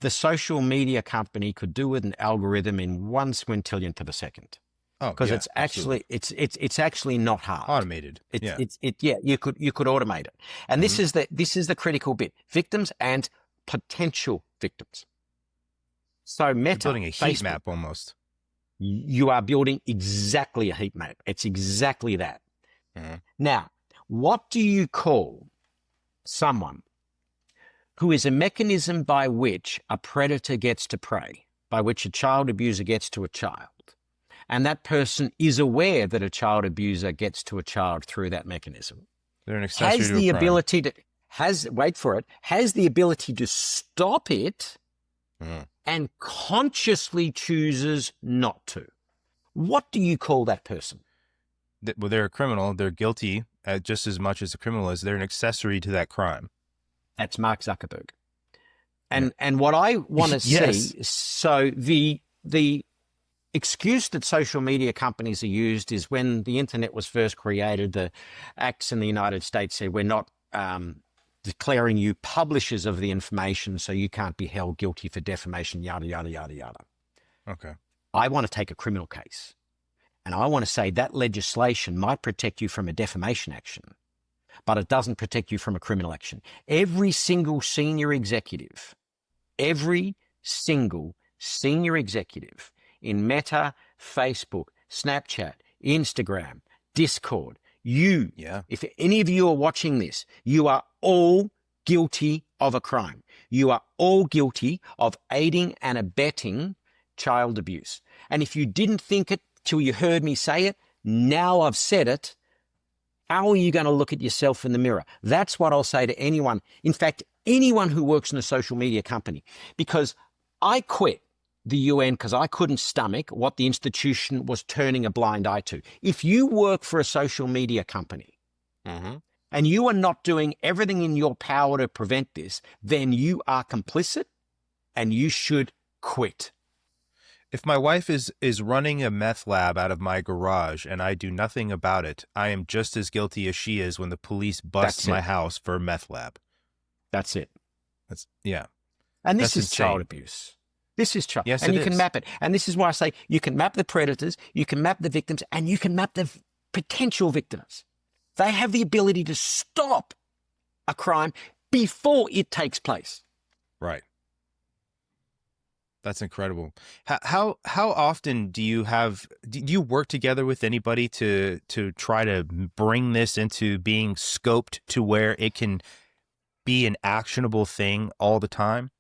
S1: the social media company could do with an algorithm in 1 squintillionth of a second. Because it's actually not hard.
S2: Automated.
S1: You could automate it. And this is the critical bit: victims and potential victims. So Meta,
S2: building a heat
S1: Facebook,
S2: map almost.
S1: You are building exactly a heat map. It's exactly that. Now, what do you call someone who is a mechanism by which a predator gets to prey, by which a child abuser gets to a child, and that person is aware that a child abuser gets to a child through that mechanism?
S2: They're an accessory
S1: has
S2: to
S1: the
S2: a crime.
S1: ability to has the ability to stop it and consciously chooses not to. What do you call that person?
S2: Well, they're a criminal. They're guilty just as much as a criminal is. They're an accessory to that crime.
S1: That's Mark Zuckerberg. And what I want to see, so the excuse that social media companies are used is when the internet was first created, the acts in the United States said, we're not declaring you publishers of the information, so you can't be held guilty for defamation, yada, yada, yada, yada.
S2: Okay.
S1: I want to take a criminal case, and I want to say that legislation might protect you from a defamation action, but it doesn't protect you from a criminal action. Every single senior executive in Meta, Facebook, Snapchat, Instagram, Discord, if any of you are watching this, you are all guilty of a crime. You are all guilty of aiding and abetting child abuse. And if you didn't think it till you heard me say it, now I've said it, how are you going to look at yourself in the mirror? That's what I'll say to anyone. In fact, anyone who works in a social media company, because I quit the UN because I couldn't stomach what the institution was turning a blind eye to. If you work for a social media company and you are not doing everything in your power to prevent this, then you are complicit and you should quit.
S2: If my wife is running a meth lab out of my garage and I do nothing about it, I am just as guilty as she is when the police busts my house for a meth lab.
S1: That's it.
S2: That's
S1: And this is
S2: insane.
S1: child abuse. This is child.
S2: Yes,
S1: and
S2: it
S1: you can
S2: is.
S1: map it. And this is why I say you can map the predators, you can map the victims, and you can map the potential victims. They have the ability to stop a crime before it takes place.
S2: Right. That's incredible. How often do you work together with anybody to try to bring this into being scoped to where it can be an actionable thing all the time?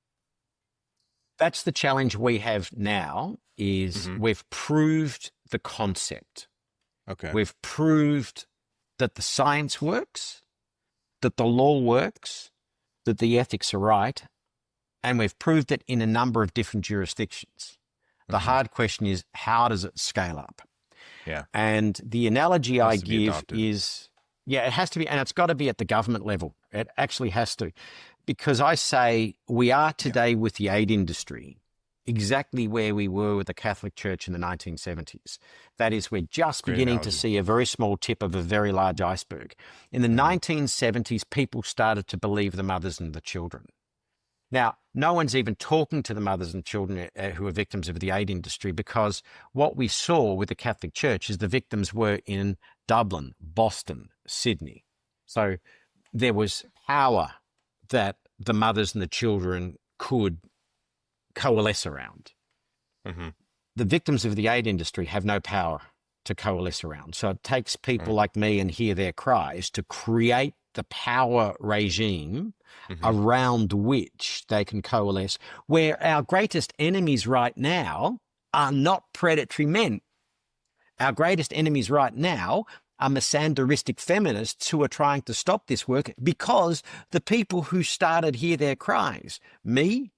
S1: That's the challenge we have now is we've proved the concept.
S2: Okay.
S1: We've proved that the science works, that the law works, that the ethics are right, and we've proved it in a number of different jurisdictions. The hard question is, how does it scale up?
S2: Yeah.
S1: And the analogy I
S2: Has to be
S1: give
S2: adopted.
S1: is, it has to be, and it's got to be at the government level. It actually has to. Because I say we are today with the aid industry exactly where we were with the Catholic Church in the 1970s. That is, we're just
S2: Great
S1: beginning
S2: analogy.
S1: to see a very small tip of a very large iceberg. In the 1970s, people started to believe the mothers and the children. Now, no one's even talking to the mothers and children who are victims of the aid industry, because what we saw with the Catholic Church is the victims were in Dublin, Boston, Sydney. So there was power that the mothers and the children could coalesce around.
S2: Mm-hmm.
S1: The victims of the aid industry have no power to coalesce around. So it takes people like me and hear their cries to create the power regime around which they can coalesce, where our greatest enemies right now are not predatory men. Our greatest enemies right now are misandristic feminists who are trying to stop this work, because the people who started hear their cries, me,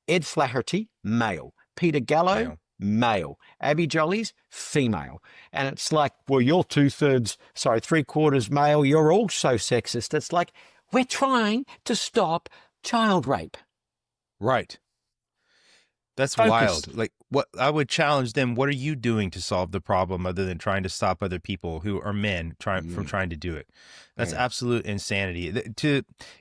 S1: Ed Flaherty, male, Peter Gallo, male, Abby Jollies, female. And it's like, well, you're three-quarters male, you're also sexist. It's like, we're trying to stop child rape.
S2: Right. That's
S1: Focused.
S2: wild. Like, what I would challenge them, what are you doing to solve the problem other than trying to stop other people who are men from trying to do it? That's absolute insanity.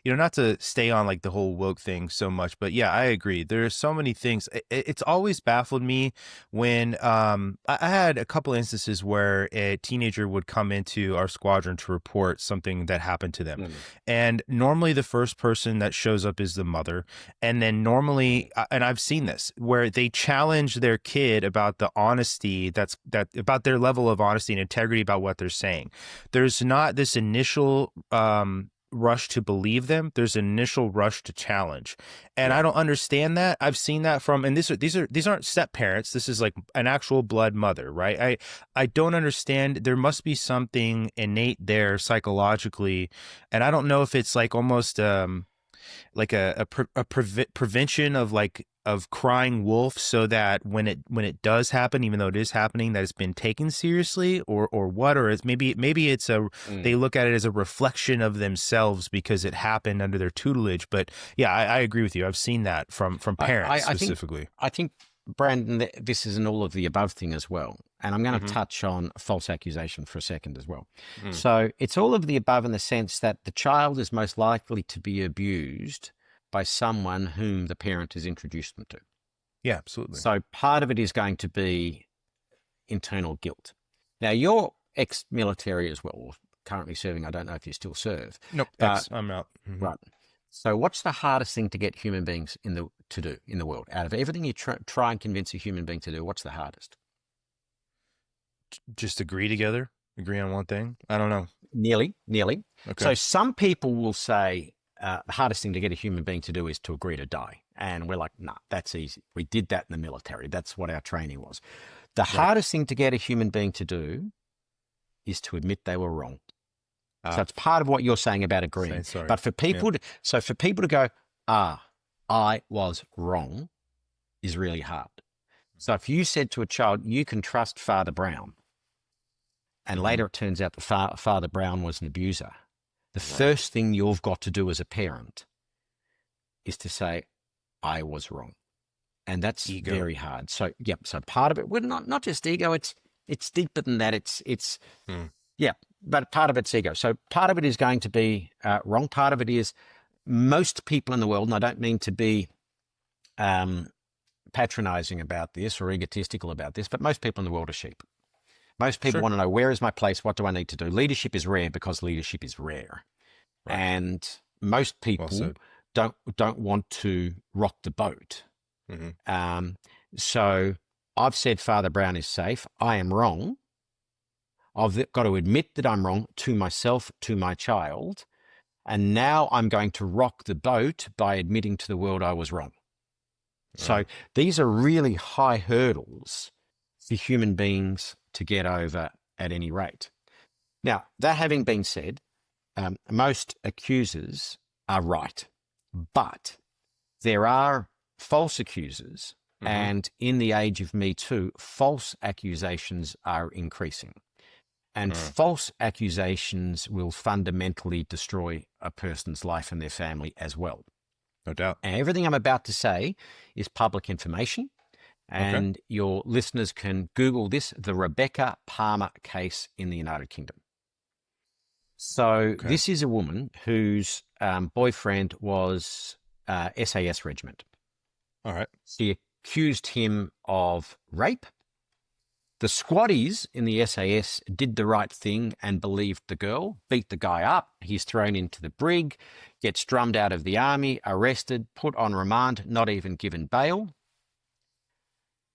S2: Not to stay on like the whole woke thing so much, but yeah, I agree. There are so many things. It's always baffled me when I had a couple instances where a teenager would come into our squadron to report something that happened to them. And normally the first person that shows up is the mother. And then normally, and I've seen this, where they challenge their kid about the honesty about their level of honesty and integrity about what they're saying. There's not this initial rush to believe them. There's an initial rush to challenge, and I don't understand that. I've seen that from, and these aren't step parents. This is like an actual blood mother, right? I don't understand. There must be something innate there psychologically, and I don't know if it's like almost like a prevention of crying wolf, so that when it does happen, even though it is happening, that it's been taken seriously, or what, or it's maybe it's they look at it as a reflection of themselves because it happened under their tutelage. But yeah, I agree with you. I've seen that from parents specifically.
S1: I think, Brandon, this is an all of the above thing as well. And I'm going to touch on false accusation for a second as well. So it's all of the above in the sense that the child is most likely to be abused by someone whom the parent has introduced them to.
S2: Yeah, absolutely.
S1: So part of it is going to be internal guilt. Now, you're ex-military as well, or currently serving. I don't know if you still serve.
S2: Nope, I'm out.
S1: Right. So what's the hardest thing to get human beings to do in the world? Out of everything you try and convince a human being to do, what's the hardest?
S2: Just agree together? Agree on one thing? I don't know.
S1: Nearly.
S2: Okay.
S1: So some people will say the hardest thing to get a human being to do is to agree to die. And we're like, nah, that's easy. We did that in the military. That's what our training was. The hardest thing to get a human being to do is to admit they were wrong. So it's part of what you're saying about agreeing. But for people to go, I was wrong, is really hard. So if you said to a child, you can trust Father Brown, and later it turns out that Father Brown was an abuser, the first thing you've got to do as a parent is to say, I was wrong. And that's very hard. So, so part of it, well, not just ego, it's deeper than that. But part of it's ego. So part of it is going to be wrong. Part of it is most people in the world, and I don't mean to be patronizing about this or egotistical about this, but most people in the world are sheep. Most people want to know, where is my place? What do I need to do? Leadership is rare because leadership is rare. Right. And most people don't want to rock the boat. So I've said Father Brown is safe. I am wrong. I've got to admit that I'm wrong to myself, to my child. And now I'm going to rock the boat by admitting to the world I was wrong. So these are really high hurdles for human beings to get over at any rate. Now, that having been said, most accusers are right, but there are false accusers, and in the age of Me Too, false accusations are increasing. And false accusations will fundamentally destroy a person's life and their family as well.
S2: No doubt.
S1: And everything I'm about to say is public information. And your listeners can Google this, the Rebecca Palmer case in the United Kingdom. So this is a woman whose boyfriend was SAS regiment.
S2: All right.
S1: She accused him of rape. The squaddies in the SAS did the right thing and believed the girl, beat the guy up. He's thrown into the brig, gets drummed out of the army, arrested, put on remand, not even given bail.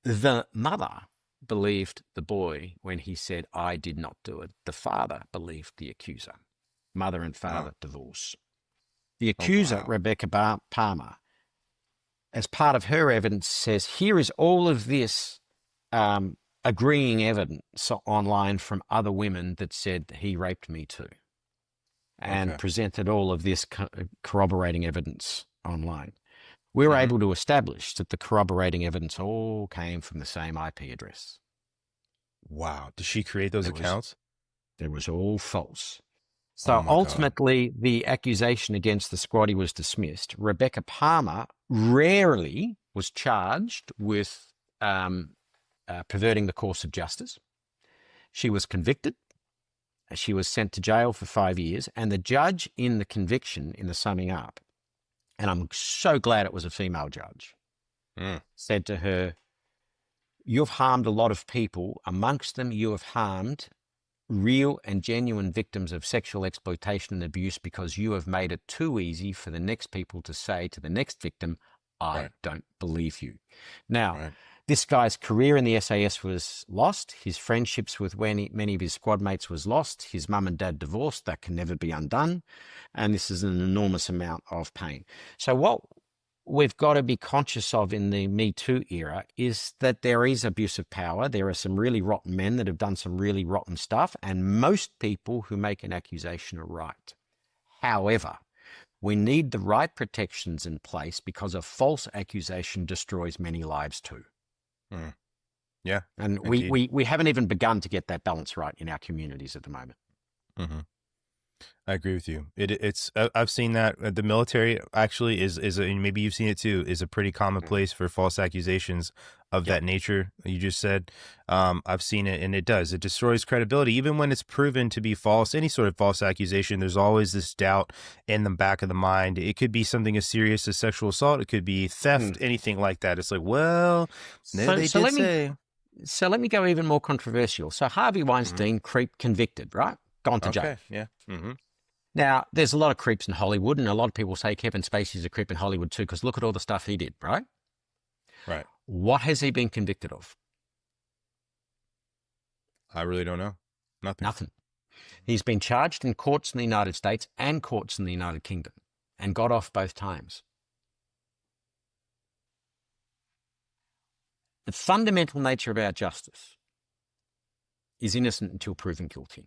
S1: The mother believed the boy when he said, I did not do it. The father believed the accuser. Mother and father divorce. The accuser, Rebecca Palmer, as part of her evidence, says, here is all of this agreeing evidence online from other women that said he raped me too, and presented all of this corroborating evidence online. We were able to establish that the corroborating evidence all came from the same IP address.
S2: Wow. Did she create those accounts?
S1: It was all false. So ultimately, the accusation against the squaddie was dismissed. Rebecca Palmer rarely was charged with perverting the course of justice. She was convicted. She was sent to jail for 5 years. And the judge in the conviction, in the summing up, and I'm so glad it was a female judge, said to her, you've harmed a lot of people. Amongst them, you have harmed real and genuine victims of sexual exploitation and abuse because you have made it too easy for the next people to say to the next victim, I don't believe you. Now, this guy's career in the SAS was lost. His friendships with many of his squad mates was lost. His mum and dad divorced. That can never be undone. And this is an enormous amount of pain. So what we've got to be conscious of in the Me Too era is that there is abuse of power. There are some really rotten men that have done some really rotten stuff. And most people who make an accusation are right. However, we need the right protections in place because a false accusation destroys many lives too.
S2: Yeah.
S1: And we haven't even begun to get that balance right in our communities at the moment.
S2: I agree with you. It's I've seen that the military actually is and maybe you've seen it too, is a pretty common place for false accusations of that nature you just said. I've seen it, and it destroys credibility even when it's proven to be false. Any sort of false accusation, there's always this doubt in the back of the mind. It could be something as serious as sexual assault, it could be theft, anything like that. It's like, well, they did say.
S1: So let me go even more controversial. So Harvey Weinstein, creep, convicted, right? Gone to jail.
S2: Yeah.
S1: Now, there's a lot of creeps in Hollywood, and a lot of people say Kevin Spacey's a creep in Hollywood too, because look at all the stuff he did, right?
S2: Right.
S1: What has he been convicted of?
S2: I really don't know. Nothing.
S1: He's been charged in courts in the United States and courts in the United Kingdom and got off both times. The fundamental nature of our justice is innocent until proven guilty.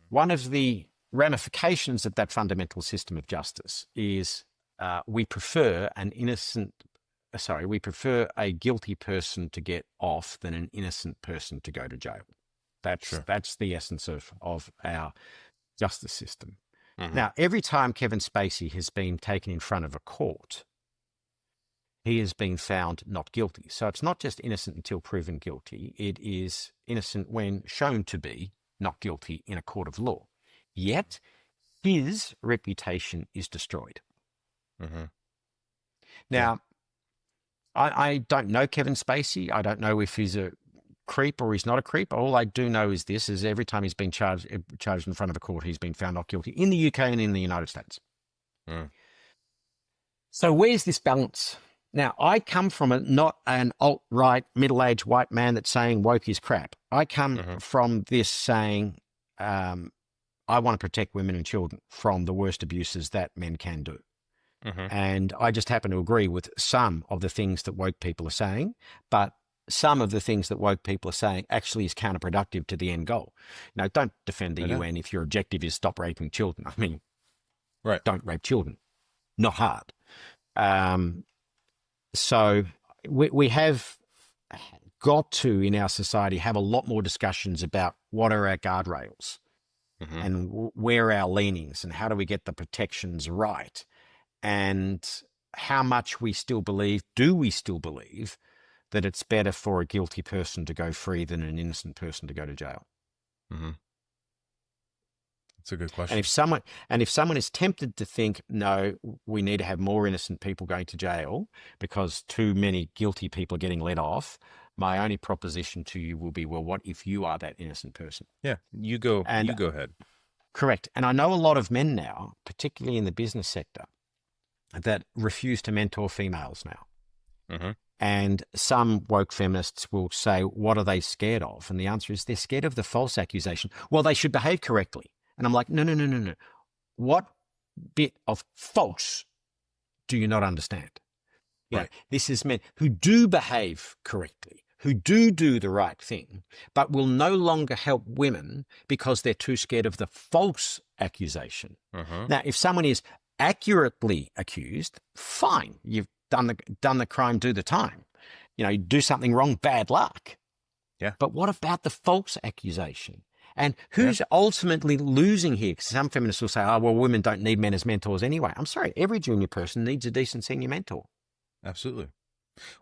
S1: One of the ramifications of that fundamental system of justice is we prefer a guilty person to get off than an innocent person to go to jail. That's the essence of our justice system. Now, every time Kevin Spacey has been taken in front of a court, he has been found not guilty. So it's not just innocent until proven guilty. It is innocent when shown to be not guilty in a court of law. Yet his reputation is destroyed. Now, I don't know Kevin Spacey. I don't know if he's a creep or he's not a creep. All I do know is this, is every time he's been charged in front of a court, he's been found not guilty in the UK and in the United States. So where's this balance? Now, I come from not an alt-right, middle-aged white man that's saying woke is crap. I come from this saying, I want to protect women and children from the worst abuses that men can do. And I just happen to agree with some of the things that woke people are saying, but some of the things that woke people are saying actually is counterproductive to the end goal. Now, don't defend the UN if your objective is stop raping children. I mean, don't rape children. Not hard. So we have got to, in our society, have a lot more discussions about what are our guardrails and where are our leanings and how do we get the protections right, and how much we still believe, do we still believe that it's better for a guilty person to go free than an innocent person to go to jail?
S2: It's a good
S1: And
S2: question.
S1: if someone is tempted to think, no, we need to have more innocent people going to jail because too many guilty people are getting let off, my only proposition to you will be, well, what if you are that innocent person?
S2: Yeah, you go
S1: And
S2: ahead.
S1: correct. And I know a lot of men now, particularly in the business sector, that refuse to mentor females now.
S2: Mm-hmm.
S1: And some woke feminists will say, what are they scared of? And the answer is they're scared of the false accusation. Well, they should behave correctly. And I'm like, no, no, no, no, no. What bit of false do you not understand? You know,
S2: Right.
S1: this is men who do behave correctly, who do the right thing, but will no longer help women because they're too scared of the false accusation.
S2: Mm-hmm.
S1: Now, if someone is accurately accused, fine. You've done the crime, do the time. You know, you do something wrong, bad luck.
S2: Yeah.
S1: But what about the false accusation? And who's ultimately losing here? Because some feminists will say, oh, well, women don't need men as mentors anyway. I'm sorry, every junior person needs a decent senior mentor.
S2: Absolutely.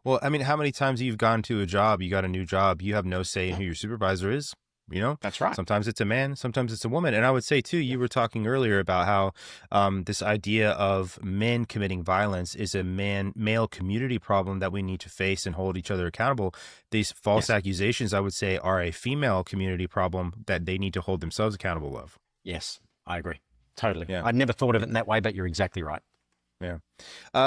S2: Well, I mean, how many times you've gone to a job, you got a new job, you have no say in who your supervisor is? You know,
S1: That's right.
S2: Sometimes it's a man, sometimes it's a woman. And I would say, too, you were talking earlier about how this idea of men committing violence is a male community problem that we need to face and hold each other accountable. These false accusations, I would say, are a female community problem that they need to hold themselves accountable of.
S1: Yes, I agree. Totally.
S2: Yeah.
S1: I'd never thought of it in that way, but you're exactly right.
S2: Yeah.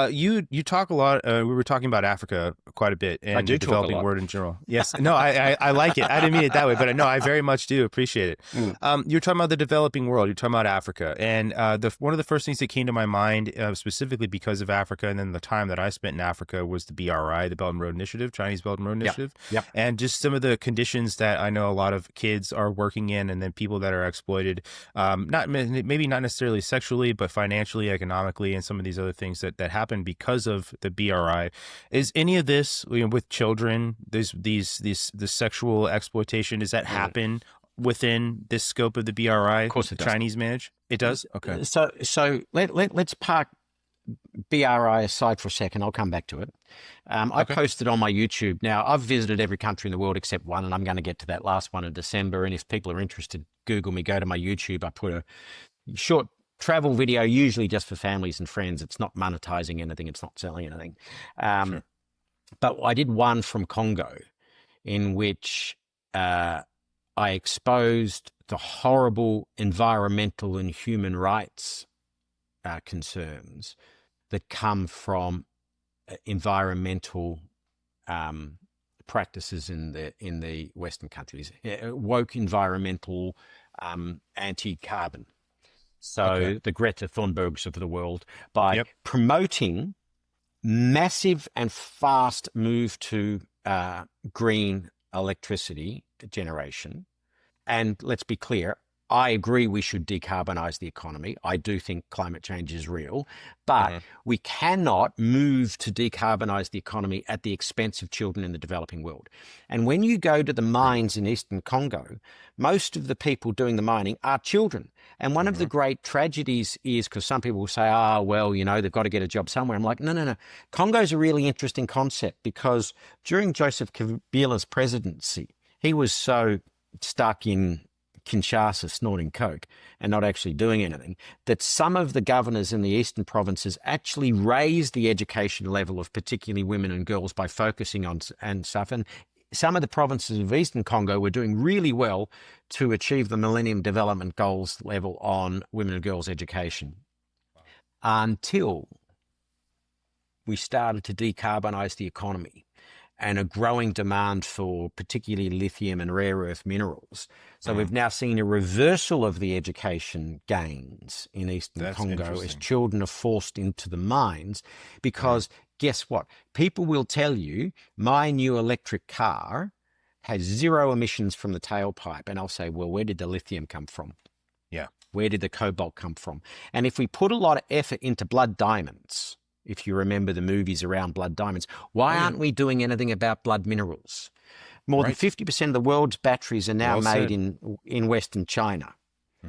S2: You talk a lot. We were talking about Africa quite a bit and the developing world in general. Yes. No, I like it. I didn't mean it that way, but no, I very much do appreciate it. You're talking about the developing world. You're talking about Africa. And one of the first things that came to my mind, specifically because of Africa and then the time that I spent in Africa, was the BRI, the Belt and Road Initiative, Chinese Belt and Road Initiative.
S1: Yep.
S2: And just some of the conditions that I know a lot of kids are working in, and then people that are exploited, maybe not necessarily sexually, but financially, economically, and some of these other things that happen because of the BRI. Is any of this, with children, this sexual exploitation, does that happen within this scope of the BRI?
S1: Of course it does.
S2: Chinese manage? It does? Okay.
S1: So let's park BRI aside for a second. I'll come back to it. I posted on my YouTube. Now, I've visited every country in the world except one, and I'm going to get to that last one in December. And if people are interested, Google me, go to my YouTube. I put a short travel video, usually just for families and friends. It's not monetizing anything. It's not selling anything.
S2: Sure.
S1: But I did one from Congo in which I exposed the horrible environmental and human rights concerns that come from environmental practices in the Western countries, woke environmental anti-carbon. So the Greta Thunbergs of the world, by promoting massive and fast move to green electricity generation. And let's be clear, I agree we should decarbonize the economy. I do think climate change is real, but we cannot move to decarbonize the economy at the expense of children in the developing world. And when you go to the mines in Eastern Congo, most of the people doing the mining are children. And one of the great tragedies is, because some people will say, well, they've got to get a job somewhere. I'm like, no. Congo's a really interesting concept, because during Joseph Kabila's presidency, he was so stuck in Kinshasa snorting coke and not actually doing anything, that some of the governors in the eastern provinces actually raised the education level of particularly women and girls by focusing on and stuff. And some of the provinces of eastern Congo were doing really well to achieve the Millennium Development Goals level on women and girls education, until we started to decarbonize the economy and a growing demand for particularly lithium and rare earth minerals. So we've now seen a reversal of the education gains in Eastern Congo as children are forced into the mines, because guess what? People will tell you, my new electric car has 0 emissions from the tailpipe. And I'll say, well, where did the lithium come from?
S2: Yeah.
S1: Where did the cobalt come from? And if we put a lot of effort into blood diamonds, if you remember the movies around blood diamonds, why aren't we doing anything about blood minerals? More than 50% of the world's batteries are now made in Western China.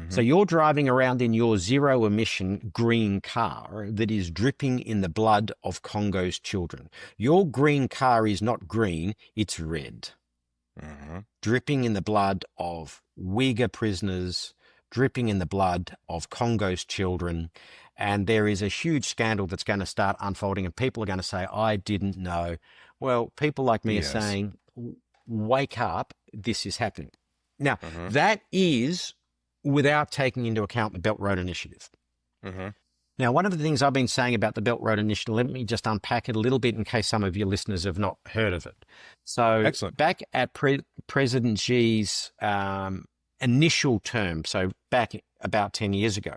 S1: So you're driving around in your 0 emission green car that is dripping in the blood of Congo's children. Your green car is not green, it's red. Dripping in the blood of Uyghur prisoners, dripping in the blood of Congo's children. And there is a huge scandal that's going to start unfolding, and people are going to say, I didn't know. Well, people like me are saying, wake up, this is happening. Now, that is without taking into account the Belt Road Initiative. Now, one of the things I've been saying about the Belt Road Initiative, let me just unpack it a little bit in case some of your listeners have not heard of it. So back at President Xi's initial term, so back about 10 years ago,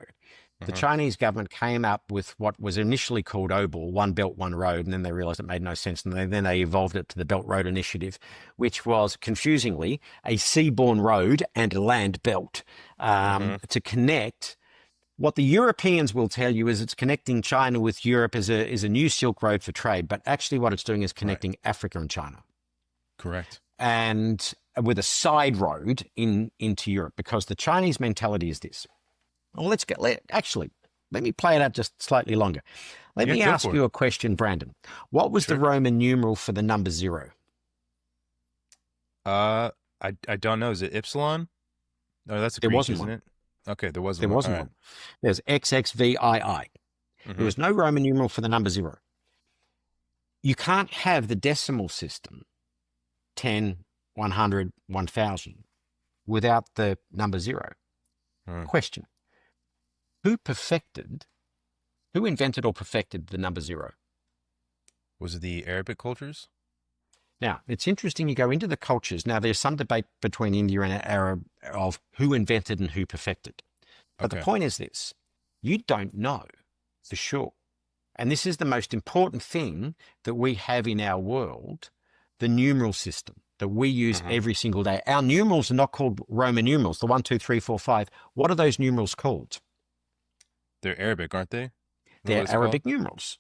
S1: the Chinese government came up with what was initially called OBOR, One Belt, One Road, and then they realized it made no sense, and then they evolved it to the Belt Road Initiative, which was, confusingly, a seaborne road and a land belt to connect. What the Europeans will tell you is it's connecting China with Europe as a new Silk Road for trade, but actually what it's doing is connecting Africa and China.
S2: Correct.
S1: And with a side road into Europe, because the Chinese mentality is this. Well, let me play it out just slightly longer. Let me ask you a question, Brandon. What was the Roman numeral for the number 0?
S2: I don't know. Is it Epsilon? No, that's a Greek, isn't it? Okay, there wasn't one.
S1: There's XXVII. There was no Roman numeral for the number 0. You can't have the decimal system 10, 100, 1000 without the number 0. Question. Who invented or perfected the number 0?
S2: Was it the Arabic cultures?
S1: Now, it's interesting you go into the cultures. Now, there's some debate between India and Arab of who invented and who perfected. But the point is this, you don't know for sure. And this is the most important thing that we have in our world, the numeral system that we use every single day. Our numerals are not called Roman numerals, the 1, 2, 3, 4, 5. What are those numerals called?
S2: They're Arabic, aren't they?
S1: They're Arabic numerals.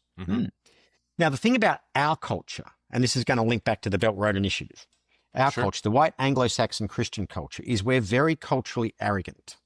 S1: Now, the thing about our culture, and this is going to link back to the Belt Road Initiative, our culture, the white Anglo-Saxon Christian culture, is we're very culturally arrogant.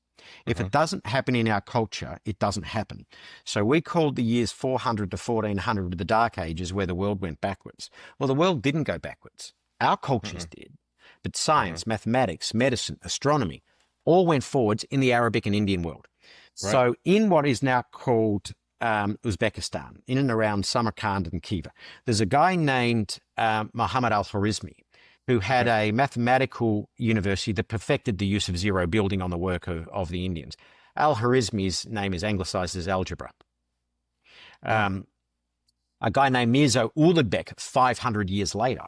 S1: If it doesn't happen in our culture, it doesn't happen. So we called the years 400 to 1400 the Dark Ages, where the world went backwards. Well, the world didn't go backwards. Our cultures did. But science, mathematics, medicine, astronomy, all went forwards in the Arabic and Indian world. So in what is now called Uzbekistan, in and around Samarkand and Khiva, there's a guy named Muhammad al-Khwarizmi, who had a mathematical university that perfected the use of zero, building on the work of the Indians. Al-Khwarizmi's name is anglicized as algebra. A guy named Mirza Ulugh 500 years later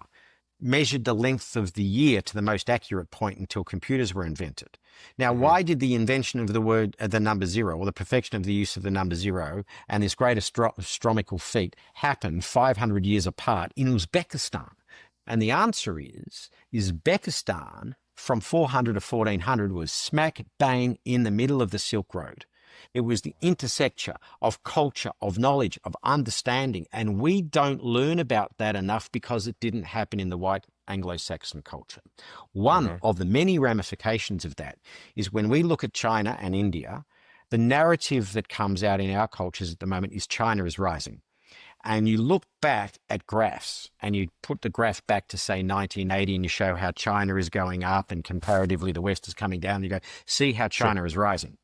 S1: measured the length of the year to the most accurate point until computers were invented. Now, why did the invention of the number 0, or the perfection of the use of the number 0, and this great astronomical feat happen 500 years apart in Uzbekistan? And the answer is Uzbekistan from 400 to 1400 was smack bang in the middle of the Silk Road. It was the intersection of culture, of knowledge, of understanding. And we don't learn about that enough because it didn't happen in the white Anglo-Saxon culture. One of the many ramifications of that is when we look at China and India, the narrative that comes out in our cultures at the moment is China is rising. And you look back at graphs and you put the graph back to, say, 1980, and you show how China is going up and comparatively the West is coming down. You go, see how China is rising.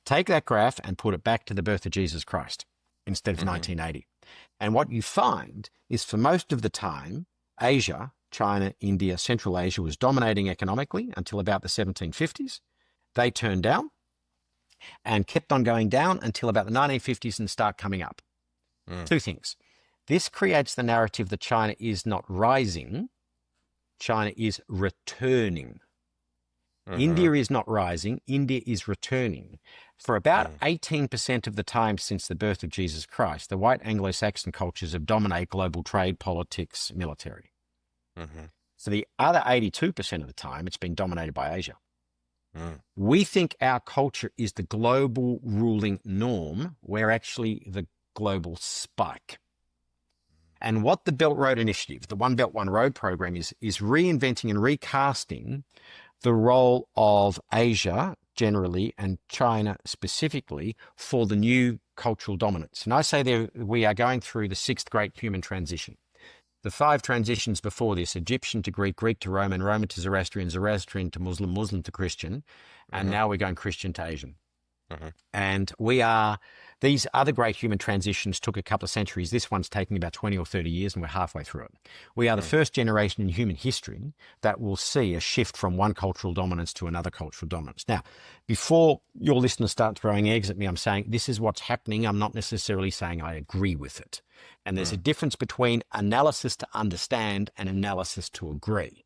S1: Take that graph and put it back to the birth of Jesus Christ instead of 1980. And what you find is for most of the time, Asia, China, India, Central Asia was dominating economically until about the 1750s. They turned down and kept on going down until about the 1950s and start coming up. Two things. This creates the narrative that China is not rising, China is returning. India is not rising, India is returning. For about 18% of the time since the birth of Jesus Christ, the white Anglo-Saxon cultures have dominated global trade, politics, military. For the other 82% of the time, it's been dominated by Asia. We think our culture is the global ruling norm. We're actually the global spike. And what the Belt Road Initiative, the One Belt, One Road program is reinventing and recasting the role of Asia generally and China specifically for the new cultural dominance. And I say there we are going through the 6th great human transition. the 5 transitions before this: Egyptian to Greek, Greek to Roman, Roman to Zoroastrian, Zoroastrian to Muslim, Muslim to Christian, and now we're going Christian to Asian. And these other great human transitions took a couple of centuries. This one's taking about 20 or 30 years, and we're halfway through it. We are the first generation in human history that will see a shift from one cultural dominance to another cultural dominance. Now, before your listeners start throwing eggs at me, I'm saying this is what's happening. I'm not necessarily saying I agree with it. And there's a difference between analysis to understand and analysis to agree.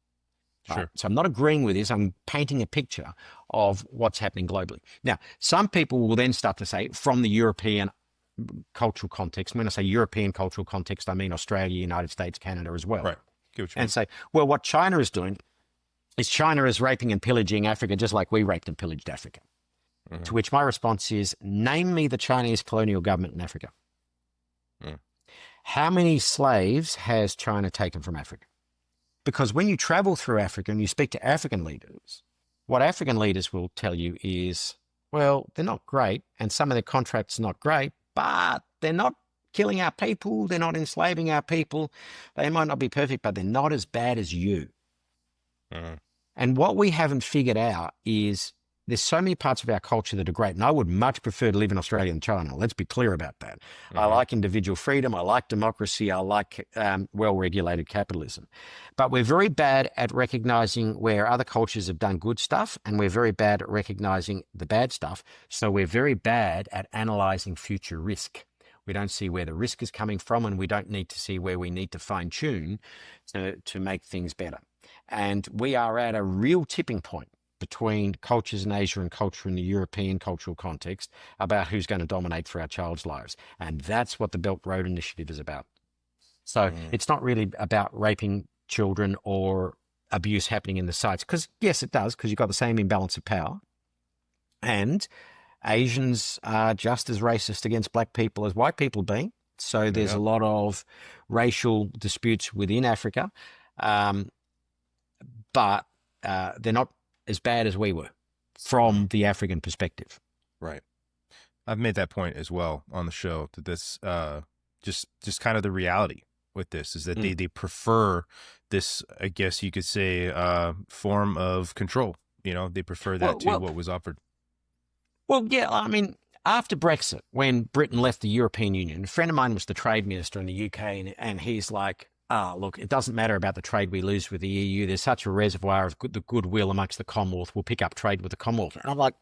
S2: Sure.
S1: Right? So I'm not agreeing with this. I'm painting a picture of what's happening globally. Now, some people will then start to say, from the European cultural context, when I say European cultural context, I mean Australia, United States, Canada as well.
S2: Right. Get what you mean.
S1: And say, well, what China is doing is China is raping and pillaging Africa just like we raped and pillaged Africa. To which my response is, name me the Chinese colonial government in Africa. How many slaves has China taken from Africa? Because when you travel through Africa and you speak to African leaders, what African leaders will tell you is, well, they're not great, and some of their contracts are not great, but they're not killing our people, they're not enslaving our people. They might not be perfect, but they're not as bad as you. And what we haven't figured out is there's so many parts of our culture that are great, and I would much prefer to live in Australia than China. Let's be clear about that. I like individual freedom. I like democracy. I like well-regulated capitalism. But we're very bad at recognizing where other cultures have done good stuff, and we're very bad at recognizing the bad stuff. So we're very bad at analyzing future risk. We don't see where the risk is coming from, and we don't need to see where we need to fine-tune to make things better. And we are at a real tipping point between cultures in Asia and culture in the European cultural context about who's going to dominate for our child's lives. And that's what the Belt Road Initiative is about. So it's not really about raping children or abuse happening in the sites. Because, yes, it does, because you've got the same imbalance of power. And Asians are just as racist against black people as white people have been. So there's a lot of racial disputes within Africa. But they're not as bad as we were from the African perspective.
S2: Right. I've made that point as well on the show, that this just kind of the reality with this is that they prefer this, I guess you could say, form of control. You know, they prefer that to what was offered.
S1: Well, yeah, I mean, after Brexit, when Britain left the European Union, a friend of mine was the trade minister in the UK, and he's like, look, it doesn't matter about the trade we lose with the EU. There's such a reservoir of the goodwill amongst the Commonwealth. We'll pick up trade with the Commonwealth. And I'm like,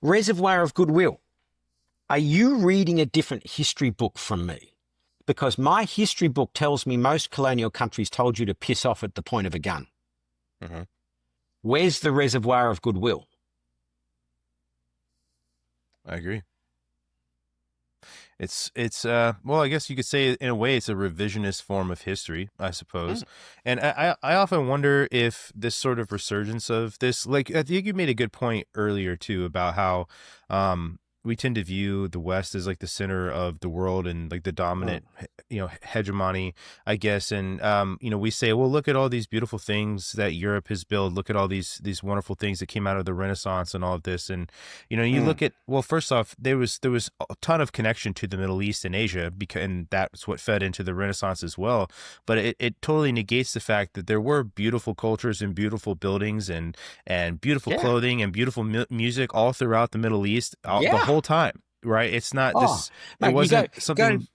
S1: reservoir of goodwill? Are you reading a different history book from me? Because my history book tells me most colonial countries told you to piss off at the point of a gun. Where's the reservoir of goodwill?
S2: I agree. It's well, I guess you could say in a way it's a revisionist form of history, I suppose. And I often wonder if this sort of resurgence of this, like, I think you made a good point earlier too about how we tend to view the West as like the center of the world and like the dominant, hegemony, I guess. And, we say, well, look at all these beautiful things that Europe has built. Look at all these wonderful things that came out of the Renaissance and all of this. And, you look at, well, first off, there was a ton of connection to the Middle East and Asia, and that's what fed into the Renaissance as well. But it totally negates the fact that there were beautiful cultures and beautiful buildings and beautiful clothing and beautiful music all throughout the Middle East, the whole time, right? It's not this.
S1: Mate,
S2: it wasn't something.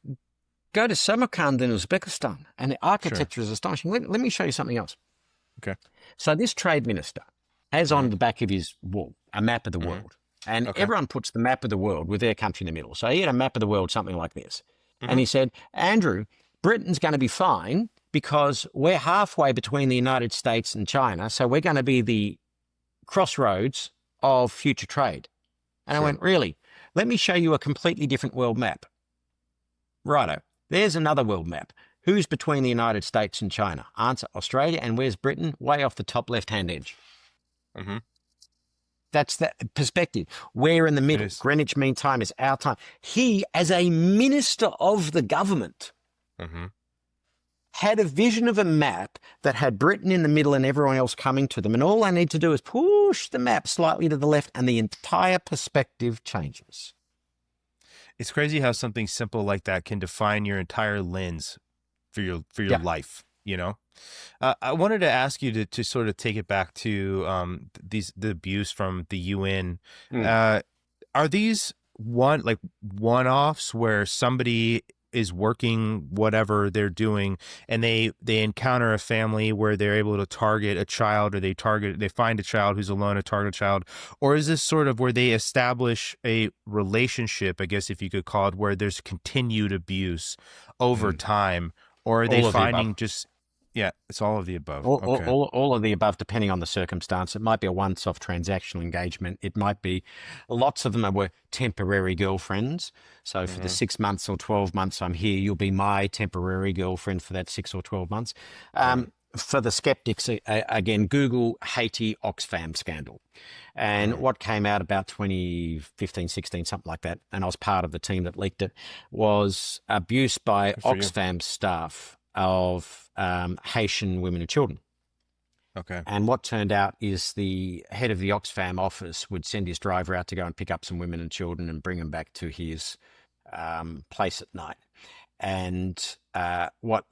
S1: Go to Samarkand in Uzbekistan, and the architecture is astonishing. Let me show you something else.
S2: Okay.
S1: So this trade minister has on the back of his wall a map of the world, and everyone puts the map of the world with their country in the middle. So he had a map of the world, something like this, and he said, Andrew, Britain's going to be fine because we're halfway between the United States and China, so we're going to be the crossroads of future trade. And I went, really? Let me show you a completely different world map. Righto. There's another world map. Who's between the United States and China? Answer, Australia. And where's Britain? Way off the top left-hand edge. That's the perspective. We're in the middle. Greenwich Mean Time is our time. He, as a minister of the government, had a vision of a map that had Britain in the middle and everyone else coming to them. And all I need to do is push the map slightly to the left and the entire perspective changes.
S2: It's crazy how something simple like that can define your entire lens for your life, you know. I wanted to ask you to sort of take it back to the abuse from the UN. Are these one-offs where somebody is working whatever they're doing and they encounter a family where they're able to target a child, or they find a child who's alone, a target child? Or is this sort of where they establish a relationship, I guess if you could call it, where there's continued abuse over time? Or are they finding just... Yeah, it's all of the above. Okay.
S1: All of the above, depending on the circumstance. It might be a once-off transactional engagement. It might be, lots of them were temporary girlfriends. So for the 6 months or 12 months I'm here, you'll be my temporary girlfriend for that 6 or 12 months. For the skeptics, again, Google Haiti Oxfam scandal. And what came out about 2015, 16, something like that, and I was part of the team that leaked it, was abuse by Oxfam staff of Haitian women and children.
S2: Okay.
S1: And what turned out is the head of the Oxfam office would send his driver out to go and pick up some women and children and bring them back to his place at night. And what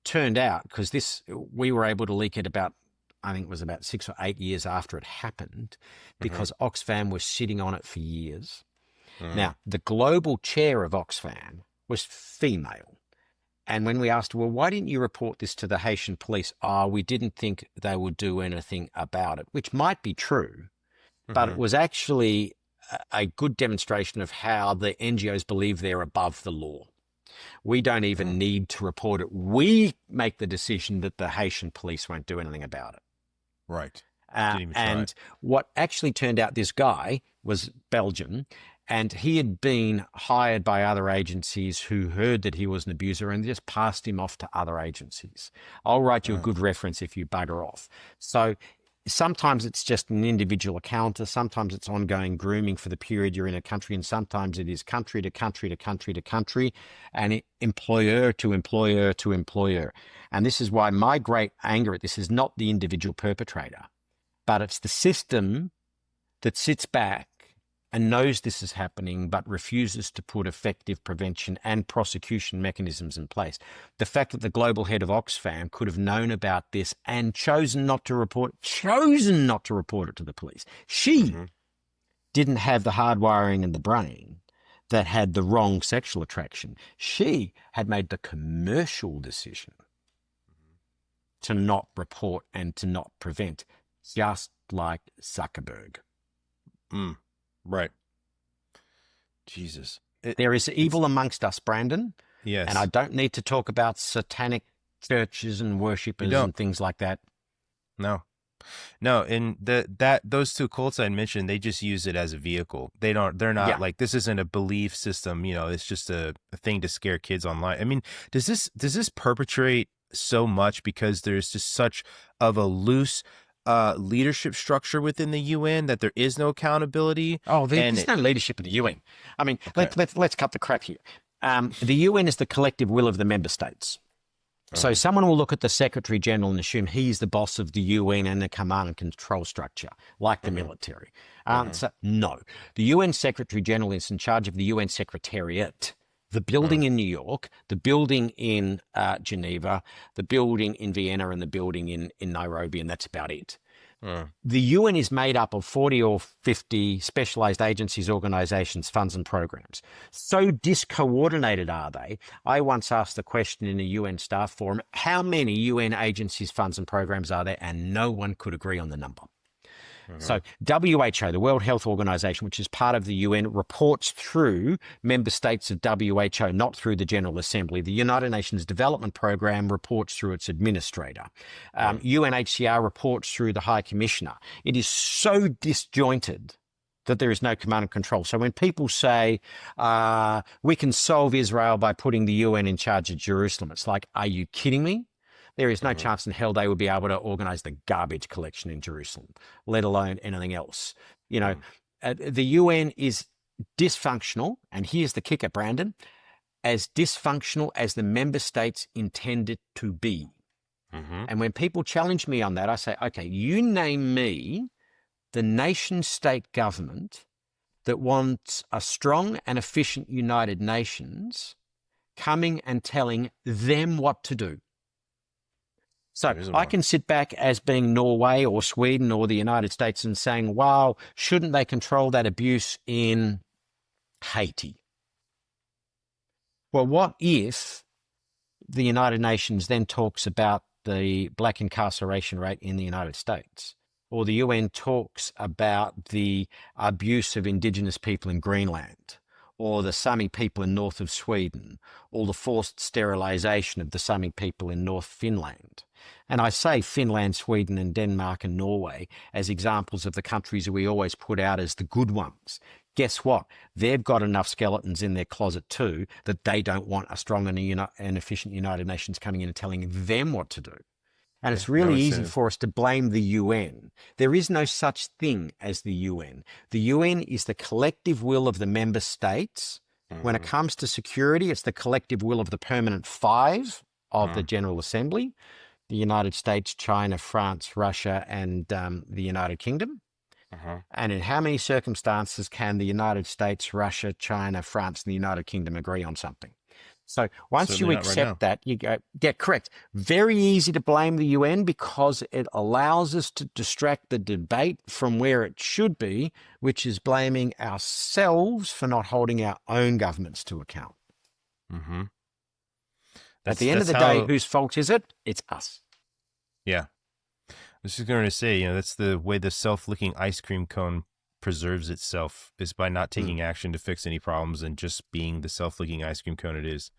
S1: turned out, because we were able to leak it about, I think it was about 6 or 8 years after it happened, because Oxfam was sitting on it for years. Now, the global chair of Oxfam was female. And when we asked, well, why didn't you report this to the Haitian police? We didn't think they would do anything about it, which might be true, but it was actually a good demonstration of how the NGOs believe they're above the law. We don't even need to report it. We make the decision that the Haitian police won't do anything about it.
S2: Right.
S1: And what actually turned out, this guy was Belgian, and he had been hired by other agencies who heard that he was an abuser and just passed him off to other agencies. I'll write you a good reference if you bugger off. So sometimes it's just an individual encounter. Sometimes it's ongoing grooming for the period you're in a country. And sometimes it is country to country to country to country, and employer to employer to employer. And this is why my great anger at this is not the individual perpetrator, but it's the system that sits back and knows this is happening but refuses to put effective prevention and prosecution mechanisms in place. The fact that the global head of Oxfam could have known about this and chosen not to report it to the police. She didn't have the hardwiring in the brain that had the wrong sexual attraction. She had made the commercial decision to not report and to not prevent, just like Zuckerberg.
S2: Right. Jesus.
S1: There is evil amongst us, Brandon.
S2: Yes.
S1: And I don't need to talk about satanic churches and worshippers and things like that.
S2: No. And those two cults I mentioned, they just use it as a vehicle. They're not like, this isn't a belief system, it's just a thing to scare kids online. I mean, does this perpetrate so much because there's just such of a loose leadership structure within the UN that there is no accountability?
S1: There's no leadership in the UN. I mean, let's cut the crap here. The UN is the collective will of the member states. So someone will look at the Secretary General and assume he's the boss of the UN and the command and control structure, like the military. So, no. The UN Secretary General is in charge of the UN Secretariat, the building in New York, the building in Geneva, the building in Vienna, and the building in Nairobi, and that's about it. The UN is made up of 40 or 50 specialized agencies, organizations, funds, and programs. So discoordinated are they? I once asked the question in a UN staff forum, how many UN agencies, funds, and programs are there? And no one could agree on the number. So WHO, the World Health Organization, which is part of the UN, reports through member states of WHO, not through the General Assembly. The United Nations Development Programme reports through its administrator. UNHCR reports through the High Commissioner. It is so disjointed that there is no command and control. So when people say, we can solve Israel by putting the UN in charge of Jerusalem, it's like, are you kidding me? There is no chance in hell they would be able to organize the garbage collection in Jerusalem, let alone anything else. The UN is dysfunctional, and here's the kicker, Brandon, as dysfunctional as the member states intend it to be. And when people challenge me on that, I say, okay, you name me the nation-state government that wants a strong and efficient United Nations coming and telling them what to do. So
S3: There is
S1: I
S3: one.
S1: can sit back as being Norway or Sweden or the United States and saying, wow, shouldn't they control that abuse in Haiti? Well, what if the United Nations then talks about the black incarceration rate in the United States? Or the UN talks about the abuse of indigenous people in Greenland, or the Sami people in north of Sweden, or the forced sterilisation of the Sami people in North Finland. And I say Finland, Sweden and Denmark and Norway as examples of the countries that we always put out as the good ones. Guess what? They've got enough skeletons in their closet too that they don't want a strong and efficient United Nations coming in and telling them what to do. And it's really easy for us to blame the UN. There is no such thing as the UN. The UN is the collective will of the member states. When it comes to security, it's the collective will of the permanent five of the General Assembly: the United States, China, France, Russia, and the United Kingdom. And in how many circumstances can the United States, Russia, China, France, and the United Kingdom agree on something? So once you accept that, you go, yeah, correct. Very easy to blame the UN because it allows us to distract the debate from where it should be, which is blaming ourselves for not holding our own governments to account. At the end of the day, whose fault is it? It's us.
S2: Yeah. I was just going to say, that's the way the self-licking ice cream cone preserves itself, is by not taking action to fix any problems and just being the self-licking ice cream cone it is.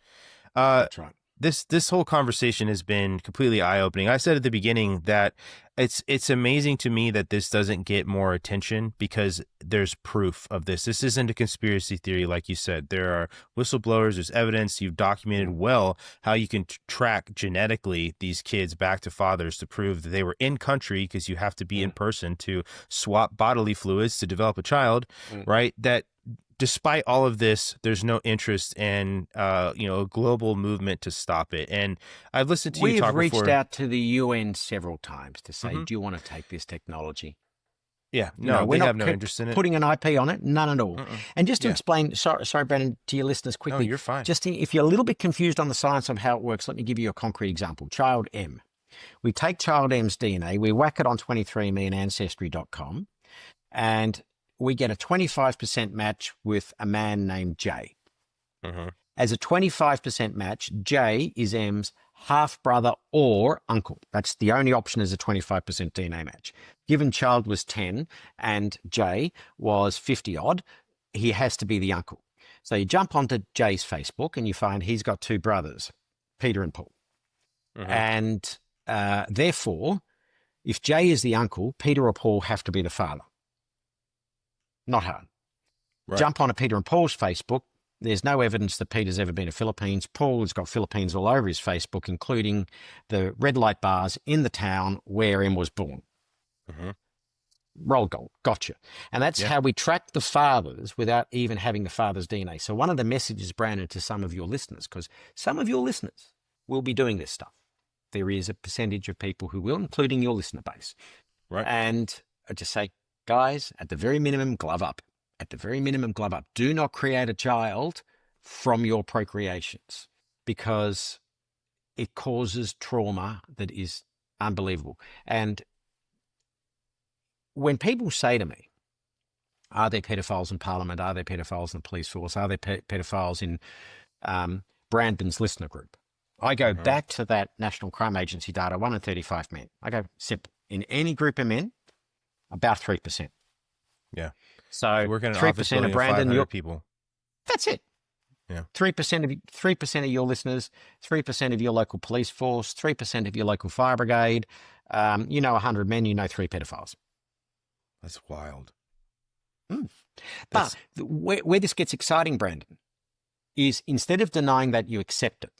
S1: That's right.
S2: This whole conversation has been completely eye-opening. I said at the beginning that it's amazing to me that this doesn't get more attention because there's proof of this. This isn't a conspiracy theory, like you said. There are whistleblowers, there's evidence. You've documented well how you can track genetically these kids back to fathers to prove that they were in country, because you have to be in person to swap bodily fluids to develop a child, right? That despite all of this, there's no interest in, a global movement to stop it. And I've listened to you talk before.
S1: We've reached out to the UN several times to say, do you want to take this technology?
S2: Yeah, no,
S1: we're
S2: they
S1: not
S2: have no interest in it.
S1: Putting an IP on it, none at all. And just to explain, sorry, Brandon, to your listeners quickly.
S2: No, you're fine.
S1: Just if you're a little bit confused on the science of how it works, let me give you a concrete example. Child M. We take Child M's DNA, we whack it on 23andMe and Ancestry.com, and we get a 25% match with a man named J. As a 25% match, J is M's half-brother or uncle. That's the only option as a 25% DNA match. Given child was 10 and J was 50-odd, he has to be the uncle. So you jump onto J's Facebook and you find he's got two brothers, Peter and Paul. And therefore, if J is the uncle, Peter or Paul have to be the father. Not hard. Right. Jump on to Peter and Paul's Facebook. There's no evidence that Peter's ever been to Philippines. Paul has got Philippines all over his Facebook, including the red light bars in the town where M was born. Roll goal. Gotcha. And that's how we track the fathers without even having the father's DNA. So one of the messages, Brandon, to some of your listeners, because some of your listeners will be doing this stuff. There is a percentage of people who will, including your listener base.
S2: Right.
S1: And I just say, guys, at the very minimum, glove up. At the very minimum, glove up. Do not create a child from your procreations, because it causes trauma that is unbelievable. And when people say to me, are there pedophiles in Parliament? Are there pedophiles in the police force? Are there pedophiles in Brandon's listener group? I go back to that National Crime Agency data, 1 in 35 men. I go, simple. In any group of men, about 3%.
S2: Yeah.
S1: So
S2: 3%
S1: of Brandon, your
S2: people.
S1: That's it.
S2: Yeah.
S1: 3% of your listeners, 3% of your local police force, 3% of your local fire brigade. 100 men, 3 pedophiles.
S2: That's wild.
S1: But where this gets exciting, Brandon, is instead of denying that, you accept it.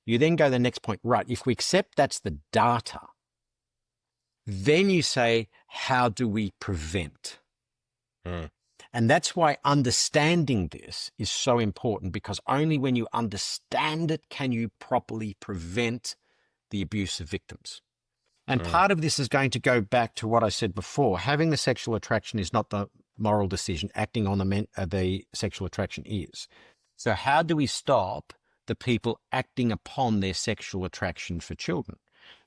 S1: You then go to the next point. Right, if we accept that's the data, then you say, how do we prevent? And that's why understanding this is so important, because only when you understand it can you properly prevent the abuse of victims. And part of this is going to go back to what I said before. Having the sexual attraction is not the moral decision. Acting on the sexual attraction is. So how do we stop the people acting upon their sexual attraction for children.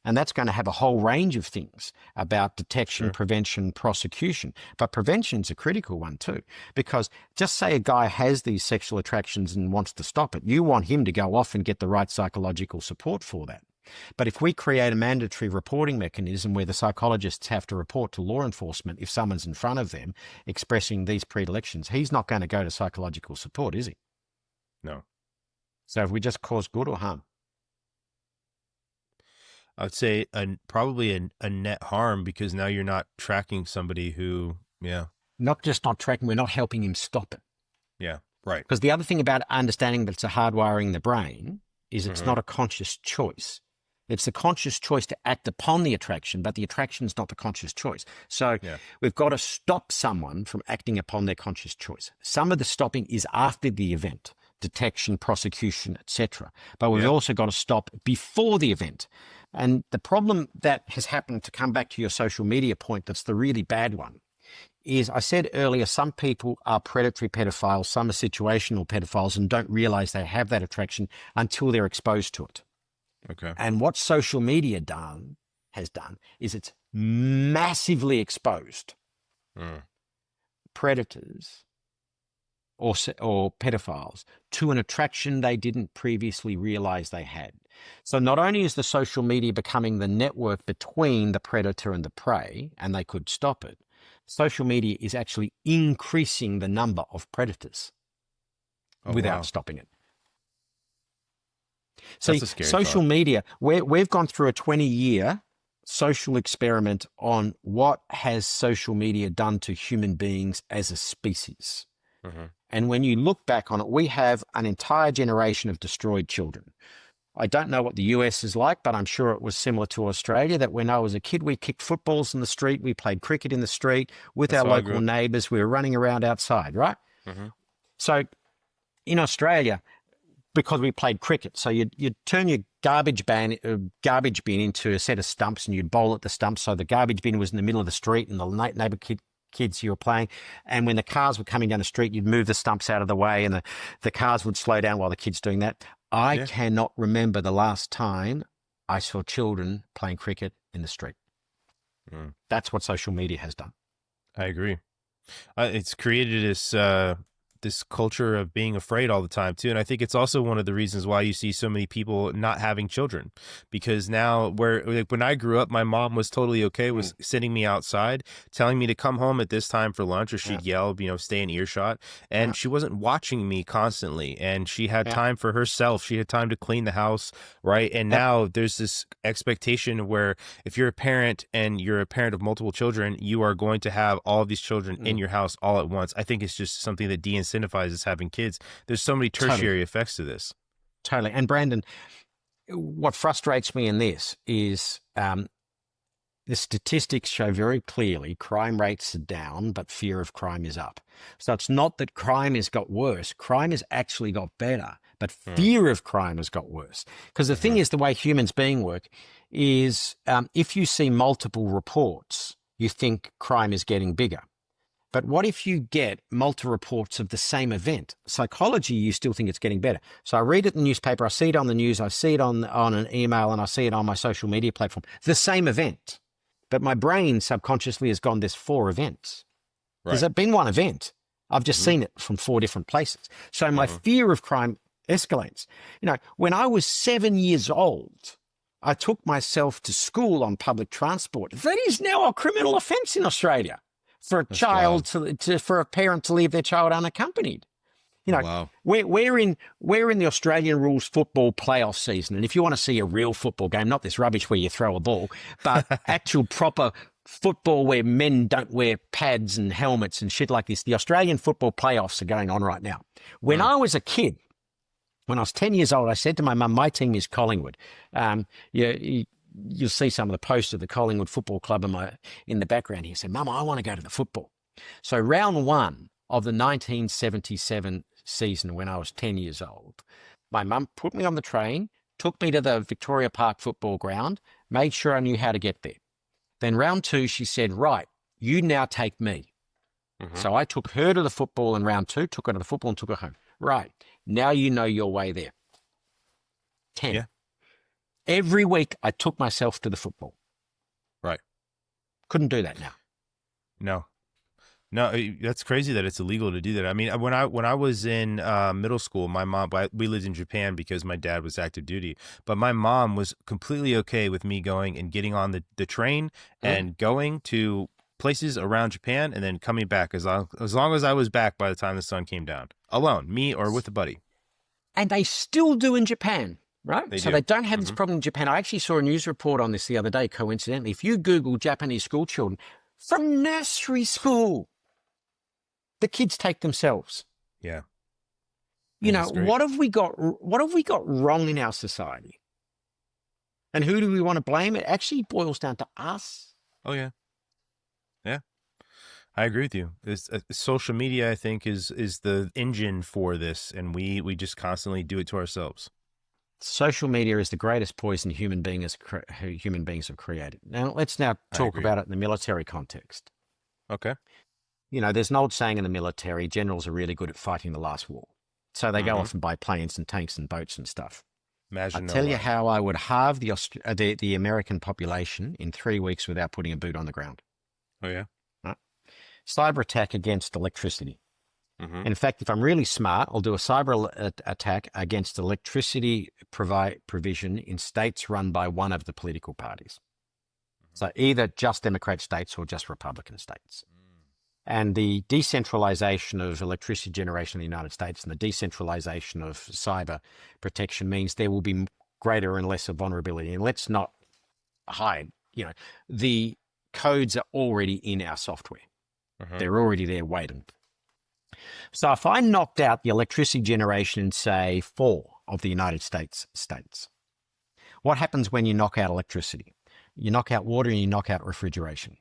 S1: And that's going to have a whole range of things about detection, prevention, prosecution. But prevention's a critical one too, because just say a guy has these sexual attractions and wants to stop it. You want him to go off and get the right psychological support for that. But if we create a mandatory reporting mechanism where the psychologists have to report to law enforcement if someone's in front of them expressing these predilections, he's not going to go to psychological support, is he?
S2: No.
S1: So have we just caused good or harm?
S2: I would say probably a net harm, because now you're not tracking somebody who,
S1: Not just not tracking, we're not helping him stop it.
S2: Yeah, right.
S1: Because the other thing about understanding that it's a hardwiring in the brain is it's not a conscious choice. It's the conscious choice to act upon the attraction, but the attraction is not the conscious choice. So we've got to stop someone from acting upon their conscious choice. Some of the stopping is after the event, detection, prosecution, etc. But we've also got to stop before the event. And the problem that has happened, to come back to your social media point, that's the really bad one, is I said earlier, some people are predatory pedophiles, some are situational pedophiles and don't realize they have that attraction until they're exposed to it.
S2: Okay.
S1: And what social media has done is it's massively exposed predators or pedophiles to an attraction they didn't previously realize they had. So not only is the social media becoming the network between the predator and the prey, and they could stop it, social media is actually increasing the number of predators without stopping it. So social media, we've gone through a 20-year social experiment on what has social media done to human beings as a species. And when you look back on it, we have an entire generation of destroyed children. I don't know what the US is like, but I'm sure it was similar to Australia, that when I was a kid, we kicked footballs in the street, we played cricket in the street with our local neighbours, we were running around outside, right? So in Australia, because we played cricket, so you'd turn your garbage bin into a set of stumps and you'd bowl at the stumps, so the garbage bin was in the middle of the street and the neighbour kids you were playing, and when the cars were coming down the street, you'd move the stumps out of the way and the cars would slow down while the kids doing that. I cannot remember the last time I saw children playing cricket in the street. That's what social media has done.
S2: I agree. It's created this culture of being afraid all the time too, and I think it's also one of the reasons why you see so many people not having children, because now when I grew up, my mom was totally okay with sitting me outside, telling me to come home at this time for lunch, or she'd yell, stay in earshot, and she wasn't watching me constantly, and she had time for herself, she had time to clean the house, right? And now there's this expectation where if you're a parent and you're a parent of multiple children, you are going to have all of these children in your house all at once. I think it's just something that incentivizes having kids. There's so many tertiary effects to this.
S1: Totally. And Brandon, what frustrates me in this is the statistics show very clearly crime rates are down, but fear of crime is up. So it's not that crime has got worse. Crime has actually got better, but fear of crime has got worse. Because the thing is, the way humans being work is if you see multiple reports, you think crime is getting bigger. But what if you get multiple reports of the same event? Psychology, you still think it's getting better. So I read it in the newspaper, I see it on the news, I see it on an email, and I see it on my social media platform. The same event. But my brain subconsciously has gone, there's 4 events. Right. There's been one event. I've just seen it from 4 different places. So my fear of crime escalates. When I was 7 years old, I took myself to school on public transport. That is now a criminal offence in Australia. For a child for a parent to leave their child unaccompanied. We're in the Australian rules football playoff season. And if you want to see a real football game, not this rubbish where you throw a ball, but actual proper football where men don't wear pads and helmets and shit like this, the Australian football playoffs are going on right now. When I was a kid, when I was 10 years old, I said to my mum, my team is Collingwood. You'll see some of the posts of the Collingwood Football Club in the background here. Say, Mum, I want to go to the football. So round 1 of the 1977 season, when I was 10 years old, my mum put me on the train, took me to the Victoria Park football ground, made sure I knew how to get there. Then round 2, she said, right, you now take me. So I took her to the football in round 2, took her to the football and took her home. Right, now you know your way there. 10.
S2: Yeah.
S1: Every week I took myself to the football.
S2: Right.
S1: Couldn't do that now.
S2: No, that's crazy that it's illegal to do that. I mean, when I was in middle school, my mom, we lived in Japan because my dad was active duty, but my mom was completely okay with me going and getting on the train and going to places around Japan and then coming back as long as I was back by the time the sun came down, alone, me or with a buddy.
S1: And they still do in Japan, right?
S2: They
S1: so
S2: do.
S1: they don't have this problem in Japan. I actually saw a news report on this the other day, coincidentally. If you Google Japanese school children, from nursery school, the kids take themselves.
S2: Yeah.
S1: You know, what have we got wrong in our society? And who do we want to blame? It actually boils down to us.
S2: Oh, yeah. Yeah. I agree with you. Social media, I think, is the engine for this, and we just constantly do it to ourselves.
S1: Social media is the greatest poison human beings have created. Now, let's talk about it in the military context.
S2: Okay.
S1: You know, there's an old saying in the military, generals are really good at fighting the last war. So they go off and buy planes and tanks and boats and stuff. I'll tell you how I would halve the American population in 3 weeks without putting a boot on the ground.
S2: Oh, yeah?
S1: Right? Cyber attack against electricity. In fact, if I'm really smart, I'll do a cyber attack against electricity provision in states run by one of the political parties. So either just Democrat states or just Republican states. And the decentralization of electricity generation in the United States and the decentralization of cyber protection means there will be greater and lesser vulnerability. And let's not hide, the codes are already in our software. They're already there waiting. So if I knocked out the electricity generation in, say, 4 of the United States states, what happens when you knock out electricity? You knock out water and you knock out refrigeration.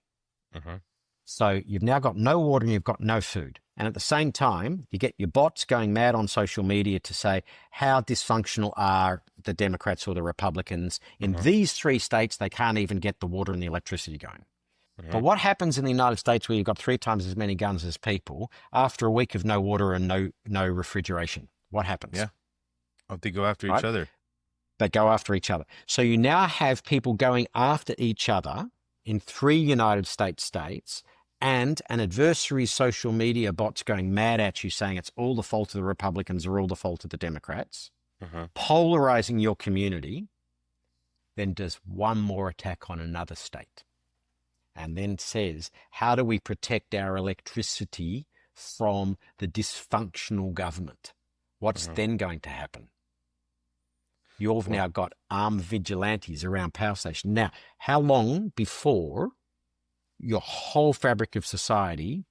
S1: So you've now got no water and you've got no food. And at the same time, you get your bots going mad on social media to say how dysfunctional are the Democrats or the Republicans. In these 3 states, they can't even get the water and the electricity going. But what happens in the United States where you've got 3 times as many guns as people after a week of no water and no refrigeration? What happens?
S2: Yeah. Oh, they go after each other.
S1: They go after each other. So you now have people going after each other in 3 United States and an adversary's social media bots going mad at you saying it's all the fault of the Republicans or all the fault of the Democrats, polarizing your community, then does one more attack on another state. And then says, how do we protect our electricity from the dysfunctional government? What's then going to happen? You've now got armed vigilantes around power stations. Now, how long before your whole fabric of society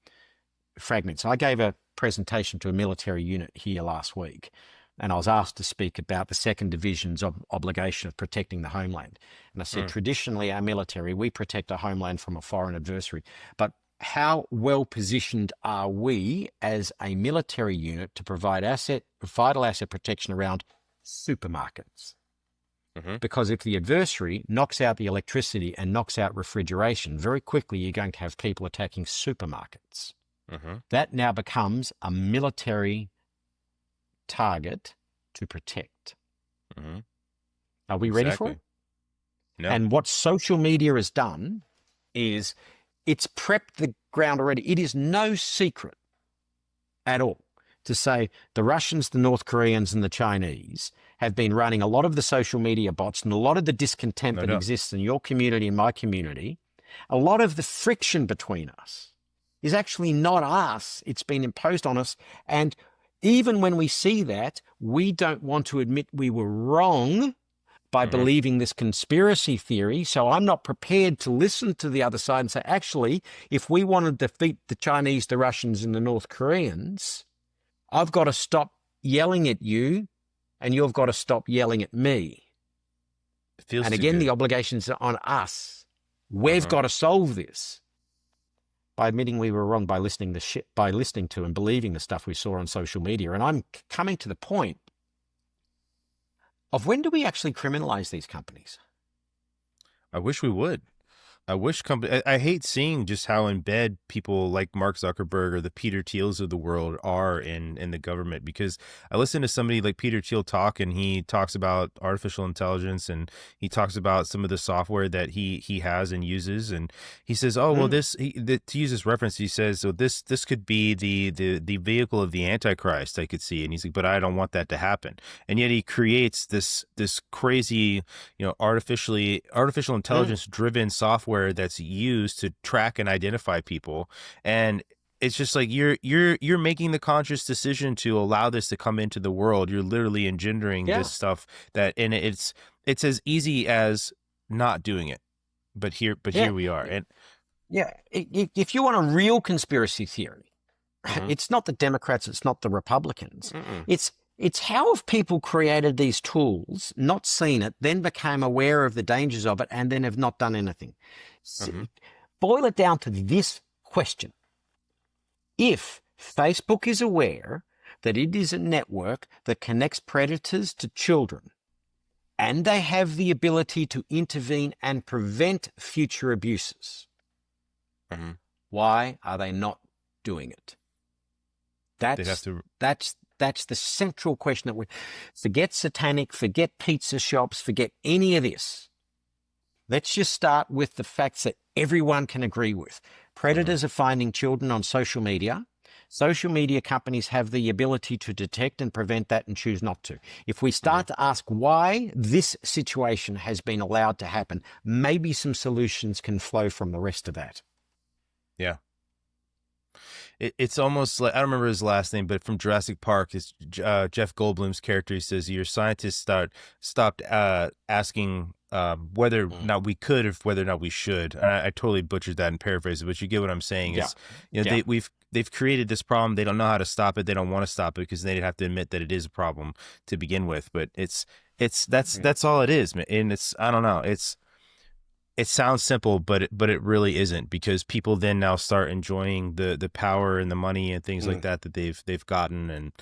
S1: fragments? I gave a presentation to a military unit here last week, and I was asked to speak about the 2nd Division's obligation of protecting the homeland. And I said, traditionally, our military, we protect our homeland from a foreign adversary. But how well positioned are we as a military unit to provide vital asset protection around supermarkets? Because if the adversary knocks out the electricity and knocks out refrigeration, very quickly you're going to have people attacking supermarkets. That now becomes a military target to protect. Are we ready for it?
S2: No.
S1: And what social media has done is it's prepped the ground already. It is no secret at all to say the Russians, the North Koreans, and the Chinese have been running a lot of the social media bots and a lot of the discontent that exists in your community and my community. A lot of the friction between us is actually not us. It's been imposed on us. And even when we see that, we don't want to admit we were wrong by believing this conspiracy theory. So I'm not prepared to listen to the other side and say, actually, if we want to defeat the Chinese, the Russians, and the North Koreans, I've got to stop yelling at you and you've got to stop yelling at me. And again, the obligations are on us. We've got to solve this by admitting we were wrong, by listening to and believing the stuff we saw on social media. And I'm coming to the point of when do we actually criminalize these companies?
S2: I wish we would. I wish company. I hate seeing just how in bed people like Mark Zuckerberg or the Peter Thiels of the world are in the government. Because I listen to somebody like Peter Thiel talk, and he talks about artificial intelligence, and he talks about some of the software that he has and uses, and he says, "Oh well, to use this reference, he says, so this could be the vehicle of the Antichrist. I could see," and he's like, "But I don't want that to happen." And yet he creates this crazy, artificial intelligence driven software that's used to track and identify people. And it's just like you're making the conscious decision to allow this to come into the world. You're literally engendering
S1: Yeah.
S2: this stuff and it's as easy as not doing it. But here we are. And
S1: yeah, if you want a real conspiracy theory, it's not the Democrats, it's not the Republicans. It's how have people created these tools, not seen it, then became aware of the dangers of it, and then have not done anything. Boil it down to this question. If Facebook is aware that it is a network that connects predators to children, and they have the ability to intervene and prevent future abuses, why are they not doing it? That's the central question that we forget satanic, forget pizza shops, forget any of this. Let's just start with the facts that everyone can agree with. Predators are finding children on social media. Social media companies have the ability to detect and prevent that and choose not to. If we start to ask why this situation has been allowed to happen, maybe some solutions can flow from the rest of that.
S2: Yeah. It's almost like, I don't remember his last name, but from Jurassic Park, it's Jeff Goldblum's character. He says, your scientists stopped asking whether or not we could, or whether or not we should. And I totally butchered that and paraphrased it, but you get what I'm saying. They've created this problem. They don't know how to stop it. They don't want to stop it because they'd have to admit that it is a problem to begin with. But that's all it is, man. And I don't know. It sounds simple, but it really isn't, because people then now start enjoying the power and the money and things like that they've gotten, and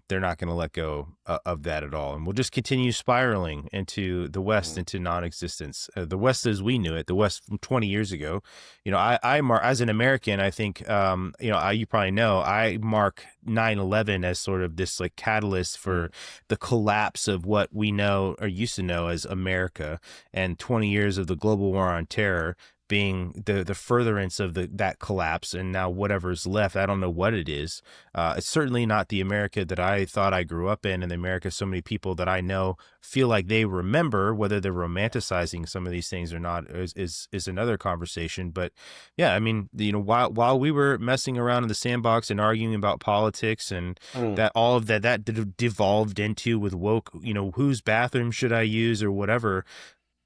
S2: they're not going to let go of that at all, and we'll just continue spiraling into the West, into non-existence. The West as we knew it, the West from 20 years ago. I as an American, I think you probably know, I mark 9/11 as sort of this like catalyst for the collapse of what we know or used to know as America, and 20 years of the global war on terror being the furtherance of that collapse. And now whatever's left, I don't know what it is. It's certainly not the America that I thought I grew up in, and the America so many people that I know feel like they remember. Whether they're romanticizing some of these things or not is another conversation. But yeah, I mean, while we were messing around in the sandbox and arguing about politics, and that all of that devolved into with woke, whose bathroom should I use or whatever,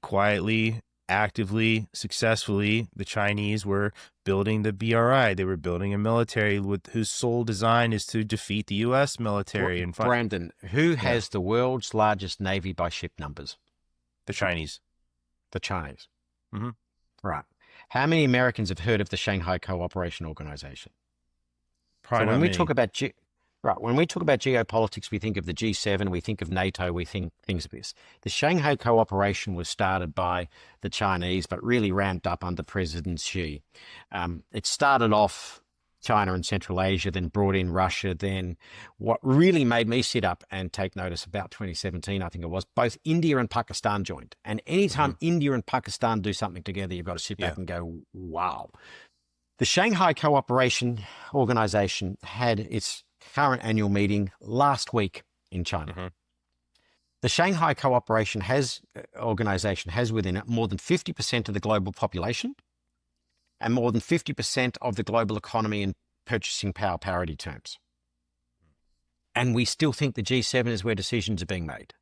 S2: quietly, actively, successfully, the Chinese were building the BRI. They were building a military whose sole design is to defeat the U.S. military. And
S1: Brandon, who has the world's largest navy by ship numbers?
S2: The Chinese.
S1: The Chinese. Right. How many Americans have heard of the Shanghai Cooperation Organization?
S2: Probably
S1: so when
S2: not
S1: we
S2: many.
S1: talk about when we talk about geopolitics, we think of the G7, we think of NATO, we think things of this. The Shanghai Cooperation was started by the Chinese, but really ramped up under President Xi. It started off China and Central Asia, then brought in Russia. Then what really made me sit up and take notice, about 2017, I think it was, both India and Pakistan joined. And anytime India and Pakistan do something together, you've got to sit back and go, wow. The Shanghai Cooperation Organization had its current annual meeting last week in China. The Shanghai Cooperation Organization has within it more than 50% of the global population and more than 50% of the global economy in purchasing power parity terms. And we still think the G7 is where decisions are being made.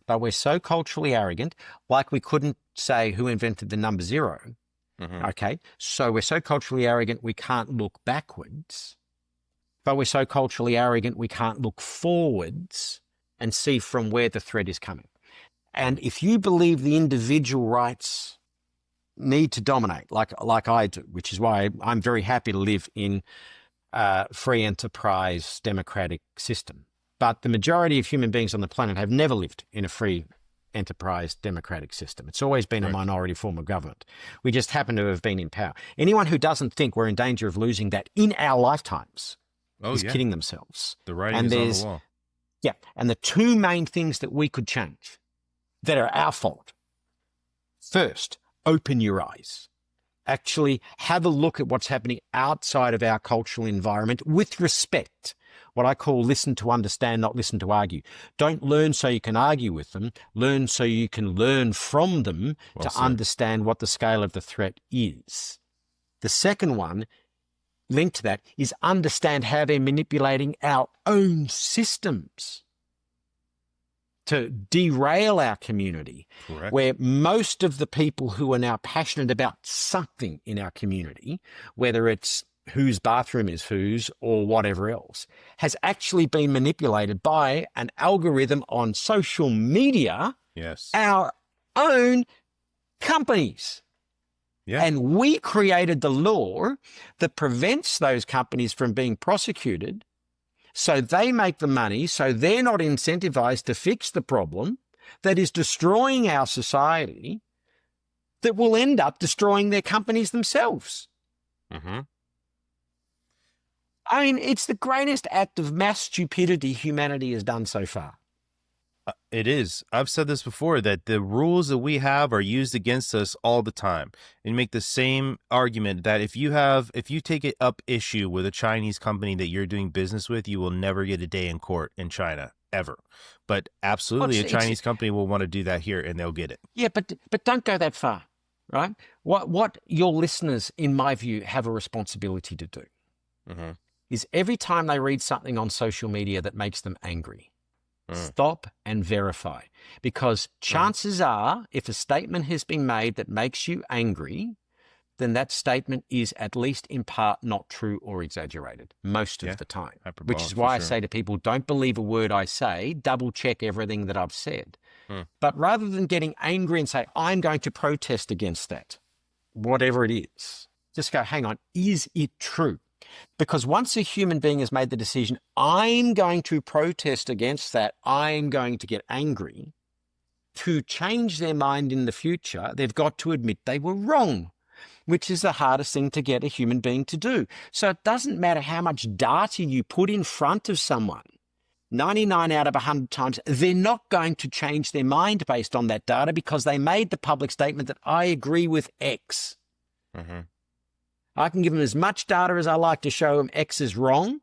S1: But we're so culturally arrogant, like we couldn't say who invented the number 0. Okay, so we're so culturally arrogant we can't look backwards. But we're so culturally arrogant we can't look forwards and see from where the threat is coming. And if you believe the individual rights need to dominate, like I do, which is why I'm very happy to live in a free enterprise democratic system. But the majority of human beings on the planet have never lived in a free enterprise democratic system. It's always been a minority form of government. We just happen to have been in power. Anyone who doesn't think we're in danger of losing that in our lifetimes is kidding themselves.
S2: The writing is on the wall.
S1: Yeah. And the two main things that we could change that are our fault. First, open your eyes. Actually have a look at what's happening outside of our cultural environment with respect. What I call listen to understand, not listen to argue. Don't learn so you can argue with them. Learn so you can learn from them understand what the scale of the threat is. The second one, linked to that, is understand how they're manipulating our own systems to derail our community.
S2: Correct.
S1: Where most of the people who are now passionate about something in our community, whether it's whose bathroom is whose or whatever else, has actually been manipulated by an algorithm on social media, our own companies.
S2: Yeah.
S1: And we created the law that prevents those companies from being prosecuted, so they make the money, so they're not incentivized to fix the problem that is destroying our society, that will end up destroying their companies themselves.
S2: Mm-hmm.
S1: I mean, it's the greatest act of mass stupidity humanity has done so far.
S2: It is. I've said this before, that the rules that we have are used against us all the time. And make the same argument that if you take it up issue with a Chinese company that you're doing business with, you will never get a day in court in China, ever. But absolutely, a Chinese company will want to do that here, and they'll get it.
S1: Yeah, but don't go that far, right? What your listeners, in my view, have a responsibility to do is every time they read something on social media that makes them angry, stop and verify. Because chances are, if a statement has been made that makes you angry, then that statement is at least in part not true or exaggerated most of the time. Which is why I say to people, don't believe a word I say, double check everything that I've said. But rather than getting angry and say, I'm going to protest against that, whatever it is, just go, hang on, is it true? Because once a human being has made the decision, I'm going to protest against that, I'm going to get angry, to change their mind in the future, they've got to admit they were wrong, which is the hardest thing to get a human being to do. So it doesn't matter how much data you put in front of someone. 99 out of 100 times, they're not going to change their mind based on that data because they made the public statement that I agree with X. I can give them as much data as I like to show them X is wrong.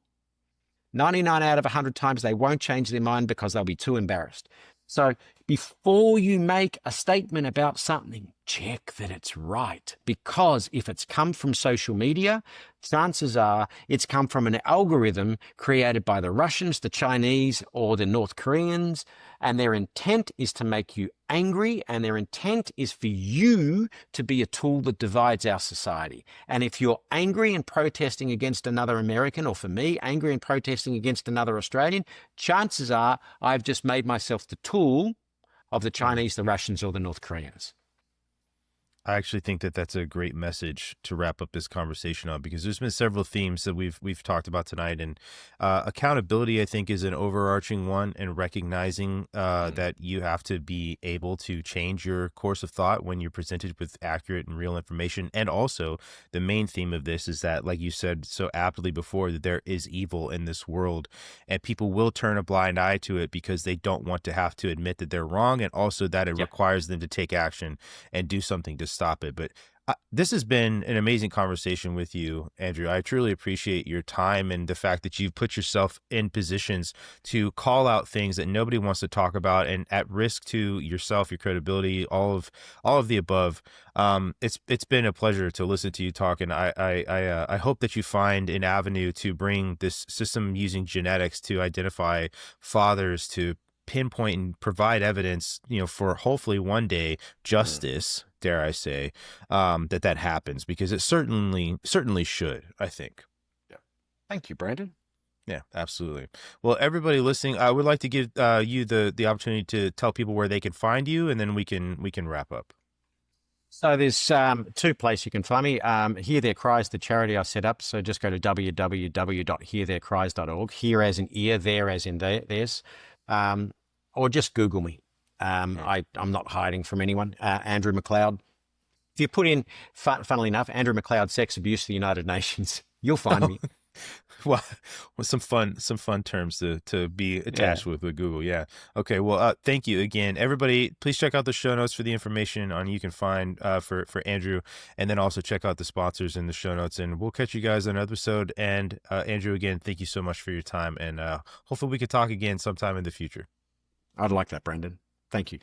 S1: 99 out of 100 times, they won't change their mind because they'll be too embarrassed. So before you make a statement about something, check that it's right. Because if it's come from social media, chances are it's come from an algorithm created by the Russians, the Chinese, or the North Koreans, and their intent is to make you angry, and their intent is for you to be a tool that divides our society. And if you're angry and protesting against another American, or for me, angry and protesting against another Australian, chances are I've just made myself the tool of the Chinese, the Russians, or the North Koreans.
S2: I actually think that that's a great message to wrap up this conversation on, because there's been several themes that we've talked about tonight, and accountability, I think, is an overarching one, and recognizing that you have to be able to change your course of thought when you're presented with accurate and real information. And also, the main theme of this is that, like you said so aptly before, that there is evil in this world, and people will turn a blind eye to it because they don't want to have to admit that they're wrong, and also that it requires them to take action and do something to stop it. But this has been an amazing conversation with you, Andrew. I truly appreciate your time and the fact that you've put yourself in positions to call out things that nobody wants to talk about, and at risk to yourself, your credibility, all of the above. It's been a pleasure to listen to you talk, and I hope that you find an avenue to bring this system using genetics to identify fathers, to pinpoint and provide evidence, for hopefully one day justice, dare I say, that happens, because it certainly should, I think.
S1: Yeah. Thank you, Brandon.
S2: Yeah, absolutely. Well, everybody listening, I would like to give you the opportunity to tell people where they can find you, and then we can wrap up.
S1: So there's two places you can find me. Hear Their Cries, the charity I set up. So just go to www.heartheircries.org. Hear as in ear, there as in theirs. Or just Google me. I'm not hiding from anyone. Andrew MacLeod. If you put in, funnily enough, Andrew MacLeod, sex abuse, the United Nations, you'll find me.
S2: Well, some fun terms to be attached with Google. Yeah. Okay. Well, thank you again, everybody. Please check out the show notes for the information on you can find for Andrew, and then also check out the sponsors in the show notes. And we'll catch you guys on another episode. And Andrew, again, thank you so much for your time, and hopefully we could talk again sometime in the future.
S1: I'd like that, Brendan. Thank you.